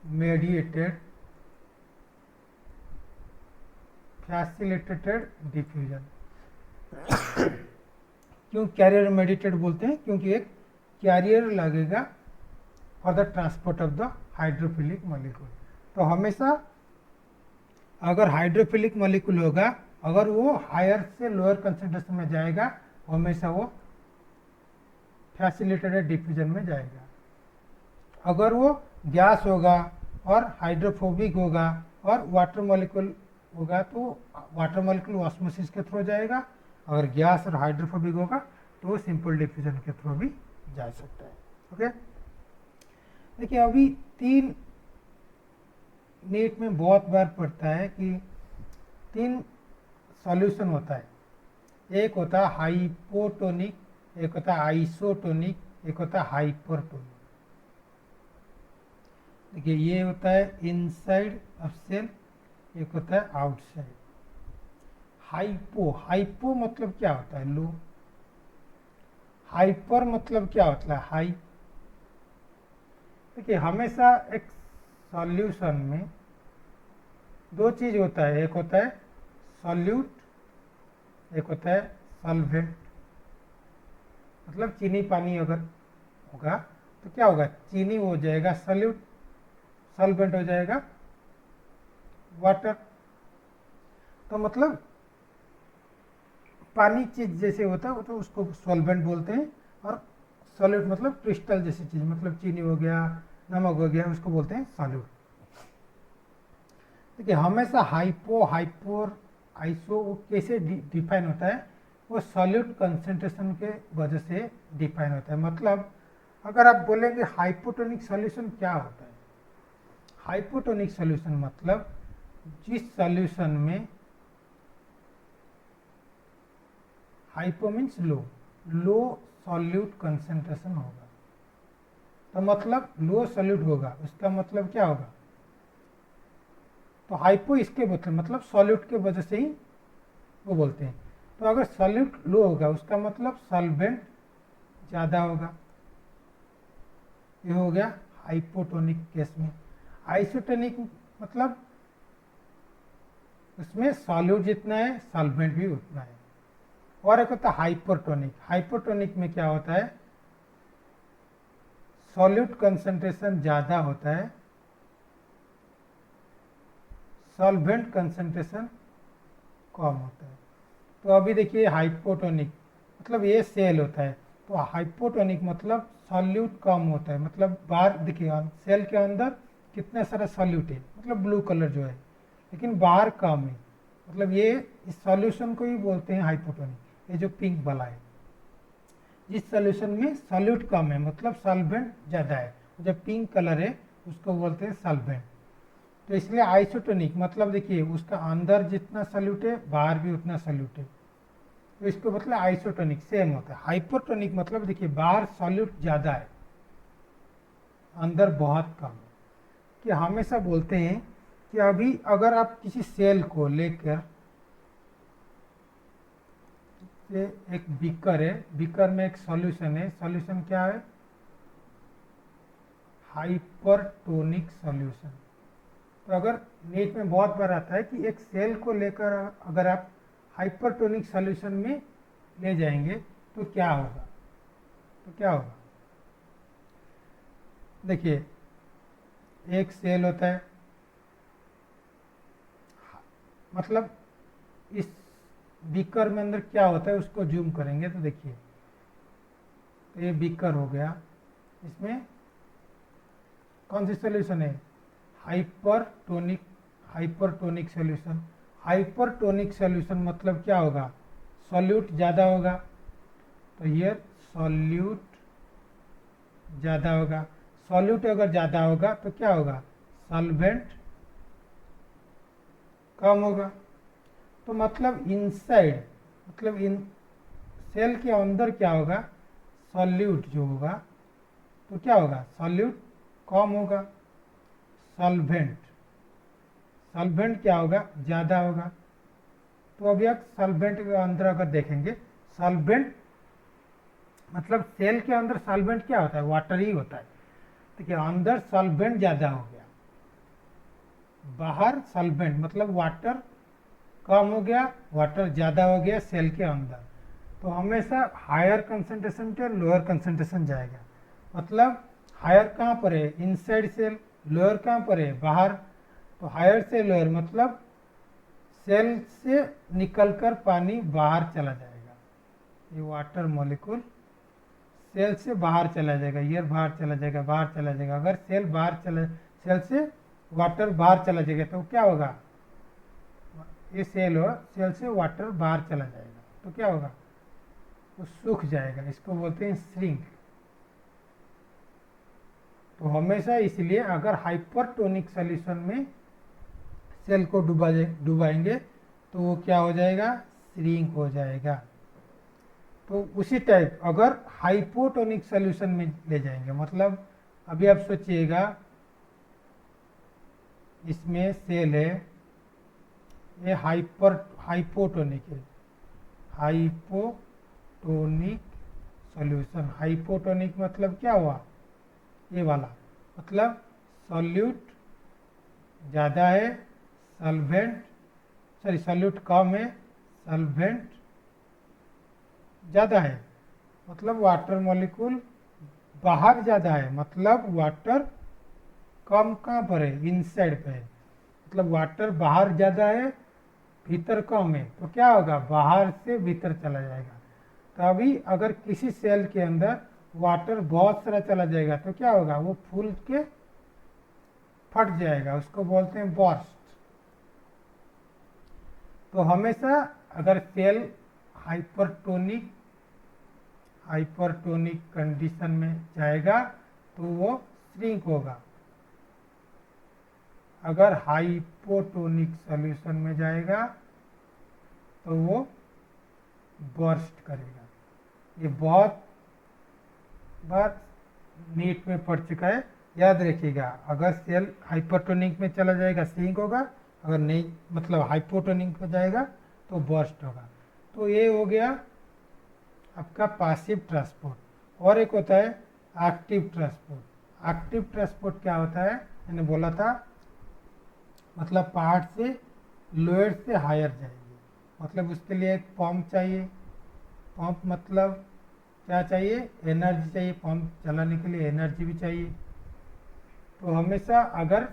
मेडिएटेड फैसिलिटेटेड डिफ्यूजन। क्यों कैरियर मेडिएटेड बोलते हैं, क्योंकि एक कैरियर लगेगा for the transport of the hydrophilic molecule. तो हमेशा अगर हाइड्रोफिलिक मॉलिक्यूल होगा, अगर वो हायर से लोअर कंसेंट्रेशन में जाएगा, हमेशा वो फैसिलिटेटेड डिफ्यूजन में जाएगा। अगर वो गैस होगा और हाइड्रोफोबिक होगा और वाटर मॉलिक्यूल होगा, तो वाटर मॉलिक्यूल ऑस्मोसिस के थ्रू जाएगा। अगर गैस और हाइड्रोफोबिक होगा तो वो सिंपल डिफ्यूजन के थ्रू भी जा सकता है। ओके, देखिए अभी तीन नीट में बहुत बार पड़ता है कि तीन सॉल्यूशन होता है, एक होता है हाइपोटोनिक, एक होता है आइसोटोनिक, एक होता है हाइपरटोनिक। देखिए ये होता है इनसाइड ऑफ सेल, एक होता है आउटसाइड। हाइपो मतलब क्या होता है, लो। हाइपर मतलब क्या होता है, हाई। देखिए हमेशा एक सॉल्यूशन में दो चीज होता है, एक होता है सॉल्यूट, एक होता है सॉल्वेंट। मतलब चीनी पानी अगर होगा तो क्या होगा, चीनी हो जाएगा सॉल्यूट, सॉल्वेंट हो जाएगा वाटर। तो मतलब पानी चीज जैसे होता है तो उसको सॉल्वेंट बोलते हैं, और सॉल्यूट मतलब क्रिस्टल जैसी चीज, मतलब चीनी हो गया, नमक हो गया, उसको बोलते हैं सॉल्यूट। देखिए हमेशा हाइपो, हाइपोर, आइसो कैसे डिफाइन होता है, वो सॉल्यूट कंसेंट्रेशन के वजह से डिफाइन होता है। मतलब अगर आप बोलेंगे हाइपोटोनिक सॉल्यूशन क्या होता है, हाइपोटोनिक सॉल्यूशन मतलब जिस सॉल्यूशन में हाइपो मीन्स लो, लो सॉल्यूट कंसेंट्रेशन होगा। तो मतलब लो सॉल्यूट होगा, उसका मतलब क्या होगा, तो हाइपो इसके मतलब सॉल्यूट के वजह से ही वो बोलते हैं। तो अगर सॉल्यूट लो होगा उसका मतलब सॉल्वेंट ज़्यादा होगा, ये हो गया हाइपोटोनिक केस में। आइसोटोनिक मतलब उसमें सॉल्यूट जितना है सॉल्वेंट भी उतना है। और एक होता है हाइपरटोनिक, हाइपरटोनिक में क्या होता है, सॉल्यूट कंसंट्रेशन ज़्यादा होता है, सॉल्वेंट कंसंट्रेशन कम होता है। तो अभी देखिए हाइपोटोनिक मतलब ये सेल होता है, तो हाइपोटोनिक मतलब सॉल्यूट कम होता है, मतलब बाहर देखिए सेल के अंदर कितना सारा सॉल्यूट है, मतलब ब्लू कलर जो है, लेकिन बाहर कम है, मतलब ये इस सॉल्यूशन को ही बोलते हैं हाइपोटोनिक। ये जो पिंक वाला है, जिस सॉल्यूशन में सॉल्यूट कम है मतलब सॉल्वेंट ज़्यादा है, जो पिंक कलर है उसको बोलते हैं सॉल्वेंट। तो इसलिए आइसोटोनिक मतलब देखिए उसका अंदर जितना सॉल्यूट है बाहर भी उतना सॉल्यूट है, तो इसको मतलब आइसोटोनिक सेम होता है। हाइपरटोनिक मतलब देखिए बाहर सॉल्यूट ज़्यादा है, अंदर बहुत कम है। कि हमेशा बोलते हैं कि अभी अगर आप किसी सेल को लेकर, एक बीकर है, बीकर में एक सॉल्यूशन है, सॉल्यूशन क्या है, हाइपरटोनिक सॉल्यूशन। तो अगर नीट में बहुत बार आता है कि एक सेल को लेकर अगर आप हाइपरटोनिक सॉल्यूशन में ले जाएंगे तो क्या होगा, तो क्या होगा, देखिए एक सेल होता है, मतलब इस बीकर में अंदर क्या होता है उसको जूम करेंगे तो देखिए, तो ये बीकर हो गया, इसमें कौन सी सॉल्यूशन है, hypertonic, hypertonic solution. Hypertonic solution मतलब क्या होगा, सॉल्यूट ज़्यादा होगा, तो ये सॉल्यूट ज़्यादा होगा। सॉल्यूट अगर ज़्यादा होगा तो क्या होगा, सॉल्वेंट कम होगा। तो मतलब इनसाइड, मतलब इन सेल के अंदर क्या होगा, सॉल्यूट जो होगा तो क्या होगा, सॉल्यूट कम होगा। सॉल्वेंट, सॉल्वेंट क्या होगा, ज़्यादा होगा। तो अभी आप सॉल्वेंट के अंदर अगर देखेंगे, सॉल्वेंट मतलब सेल के अंदर सॉल्वेंट क्या होता है, वाटर ही होता है। देखिए अंदर सॉल्वेंट ज़्यादा हो गया, बाहर सॉल्वेंट मतलब वाटर कम हो गया, वाटर ज़्यादा हो गया सेल के अंदर। तो हमेशा हायर कंसंट्रेशन पे लोअर कंसंट्रेशन जाएगा। मतलब हायर कहाँ पर है, इनसाइड सेल, लोअर कहाँ पर है, बाहर। तो हायर से लोअर मतलब सेल से निकलकर पानी बाहर चला जाएगा, ये वाटर मॉलिक्यूल सेल से बाहर चला जाएगा, ये बाहर चला जाएगा, बाहर चला जाएगा। अगर सेल बाहर चला, सेल से वाटर बाहर चला जाएगा तो क्या होगा, ये सेल हो, सेल से वाटर बाहर चला जाएगा तो क्या होगा, वो सूख जाएगा, इसको बोलते हैं श्रिंक। तो हमेशा इसलिए अगर हाइपरटोनिक सॉल्यूशन में सेल को डुबाएंगे तो वो क्या हो जाएगा, श्रिंक हो जाएगा। तो उसी टाइप अगर हाइपोटोनिक सॉल्यूशन में ले जाएंगे, मतलब अभी आप सोचिएगा इसमें सेल है, ये हाइपोटोनिक है, हाइपोटोनिक सॉल्यूशन। हाइपोटोनिक मतलब क्या हुआ, ये वाला, मतलब सॉल्यूट ज़्यादा है, सॉल्वेंट सॉरी सॉल्यूट कम है, सॉल्वेंट ज़्यादा है, मतलब वाटर मॉलिक्यूल बाहर ज़्यादा है, मतलब वाटर कम कहाँ पर है, इनसाइड पे है। मतलब वाटर बाहर ज़्यादा है, भीतर कम है, तो क्या होगा, बाहर से भीतर चला जाएगा। तो अभी अगर किसी सेल के अंदर वाटर बहुत सारा चला जाएगा तो क्या होगा, वो फूल के फट जाएगा, उसको बोलते हैं बर्स्ट। तो हमेशा अगर सेल हाइपरटोनिक कंडीशन में जाएगा तो वो श्रिंक होगा। अगर हाइपोटोनिक सॉल्यूशन में जाएगा तो वो बर्स्ट करेगा। ये बहुत बार नीट में पढ़ चुका है, याद रखिएगा। अगर सेल हाइपरटोनिक में चला जाएगा श्रिंक होगा, अगर नहीं मतलब हाइपोटोनिक में जाएगा तो बर्स्ट होगा। तो ये हो गया आपका पैसिव ट्रांसपोर्ट। और एक होता है एक्टिव ट्रांसपोर्ट। एक्टिव ट्रांसपोर्ट क्या होता है, मैंने बोला था, मतलब पहाड़ से लोअर से हायर जाएंगे, मतलब उसके लिए एक पंप चाहिए। पंप मतलब क्या चाहिए, एनर्जी चाहिए, पंप चलाने के लिए एनर्जी भी चाहिए। तो हमेशा अगर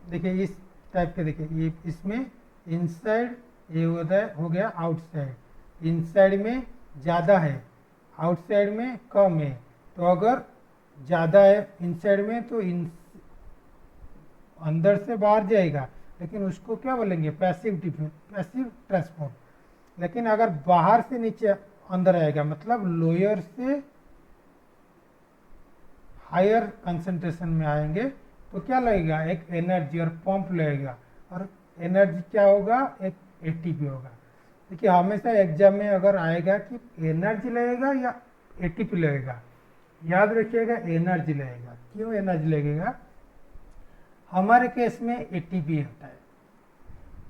देखिए इस टाइप के, देखिए ये इसमें इनसाइड ये होता है, हो गया आउटसाइड। इनसाइड में ज़्यादा है, आउटसाइड में कम है। तो अगर ज़्यादा है इनसाइड में तो अंदर से बाहर जाएगा, लेकिन उसको क्या बोलेंगे, पैसिव ट्रांसपोर्ट। लेकिन अगर बाहर से नीचे अंदर आएगा, मतलब लोअर से हायर कंसंट्रेशन में आएंगे तो क्या लगेगा, एक एनर्जी और पंप लगेगा। और एनर्जी क्या होगा, एक एटीपी होगा। देखिए हमेशा एग्जाम में अगर आएगा कि एनर्जी लगेगा या एटीपी लगेगा, याद रखिएगा एनर्जी लगेगा। क्यों एनर्जी लगेगा, हमारे केस में एटीपी होता है।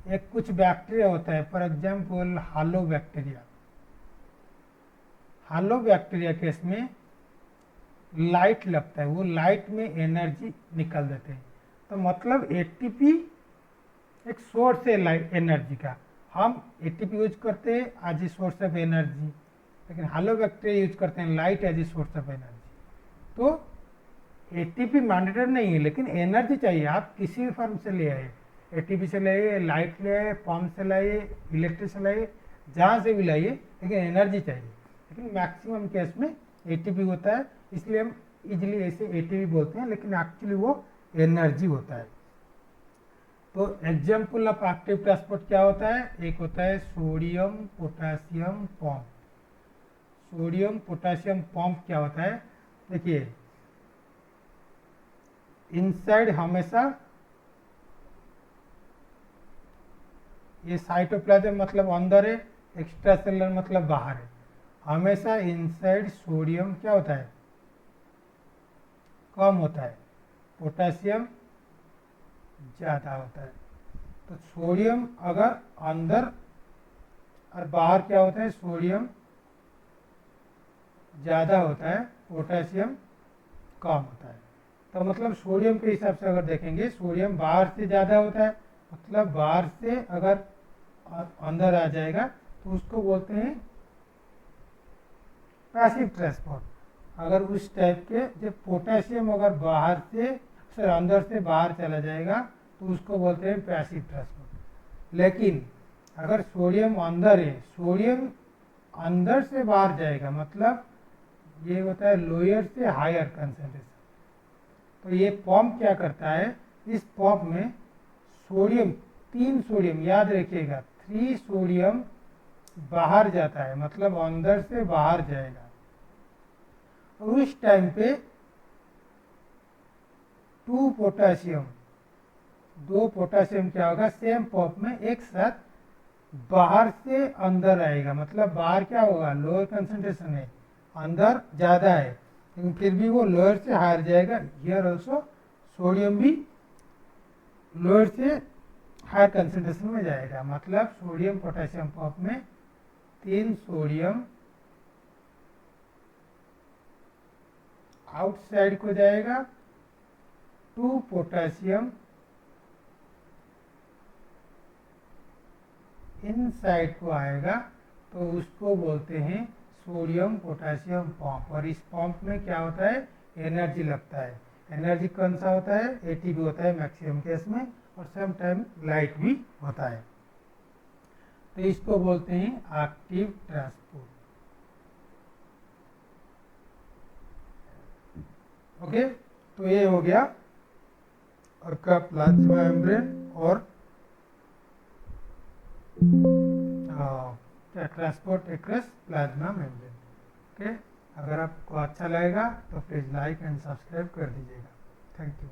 एक कुछ बैक्टीरिया होता है, for example hello bacteria. Hello bacteria case में लाइट लगता है, वो लाइट में एनर्जी निकल देते हैं। तो मतलब एटीपी एक सोर्स है लाइट एनर्जी का। हम एटीपी यूज करते हैं as a source of energy, लेकिन हालो बैक्टीरिया यूज करते हैं light as a source of energy. तो एटीपी मैंडेटरी नहीं है, लेकिन एनर्जी चाहिए। आप किसी भी फॉर्म से ले आए, एटीपी से लाइए, लाइट ले आइए, पंप से लाइए, इलेक्ट्रिक से लाइए, जहाँ से भी लाइए, लेकिन एनर्जी चाहिए। लेकिन मैक्सिमम केस में एटीपी होता है, इसलिए हम इजिली ऐसे एटीपी बोलते हैं, लेकिन एक्चुअली वो एनर्जी होता है। तो एग्जाम्पल ऑफ एक्टिव ट्रांसपोर्ट क्या होता है? एक होता है sodium potassium pump. Sodium potassium pump क्या होता है? देखिए, इनसाइड हमेशा, ये साइटोप्लाज्म मतलब अंदर है, एक्स्ट्रा सेलुलर मतलब बाहर है। हमेशा इनसाइड सोडियम क्या होता है? कम होता है, पोटासियम ज़्यादा होता है। तो सोडियम अगर अंदर और बाहर क्या होता है? सोडियम ज़्यादा होता है, पोटासियम कम होता है। तो मतलब सोडियम के हिसाब से अगर देखेंगे, सोडियम बाहर से ज़्यादा होता है, मतलब बाहर से अगर अंदर आ जाएगा तो उसको बोलते हैं पैसिव ट्रांसपोर्ट। अगर उस टाइप के जब पोटेशियम अगर बाहर से सर अंदर से बाहर चला जाएगा तो उसको बोलते हैं पैसिव ट्रांसपोर्ट। लेकिन अगर सोडियम अंदर है, सोडियम अंदर से बाहर जाएगा, मतलब ये होता है लोअर से हायर कंसंट्रेशन। तो ये पंप क्या करता है? इस पंप में सोडियम, 3 सोडियम याद रखिएगा, 3 सोडियम बाहर जाता है, मतलब अंदर से बाहर जाएगा। और उस टाइम पे 2 पोटासियम, 2 पोटासियम क्या होगा? सेम पंप में एक साथ बाहर से अंदर आएगा, मतलब बाहर क्या होगा? लोअर कंसंट्रेशन है, अंदर ज़्यादा है, लेकिन फिर भी वो लोअर से हायर जाएगा। हियर ऑल्सो सोडियम भी लोअर से हायर कंसंट्रेशन में जाएगा, मतलब सोडियम पोटेशियम पंप में 3 सोडियम आउटसाइड को जाएगा, 2 पोटेशियम इनसाइड को आएगा। तो उसको बोलते हैं सोडियम पोटेशियम पंप। और इस पंप में क्या होता है? एनर्जी लगता है। एनर्जी कौन सा होता है? एटीपी होता है मैक्सिमम केस में, और सम टाइम लाइट भी होता है। तो इसको बोलते हैं एक्टिव ट्रांसपोर्ट। ओके, तो ये हो गया आपका प्लाज्मा मेम्ब्रेन और transport across plasma membrane. Okay, अगर आपको अच्छा लगेगा तो प्लीज़ लाइक एंड सब्सक्राइब कर दीजिएगा। Thank you.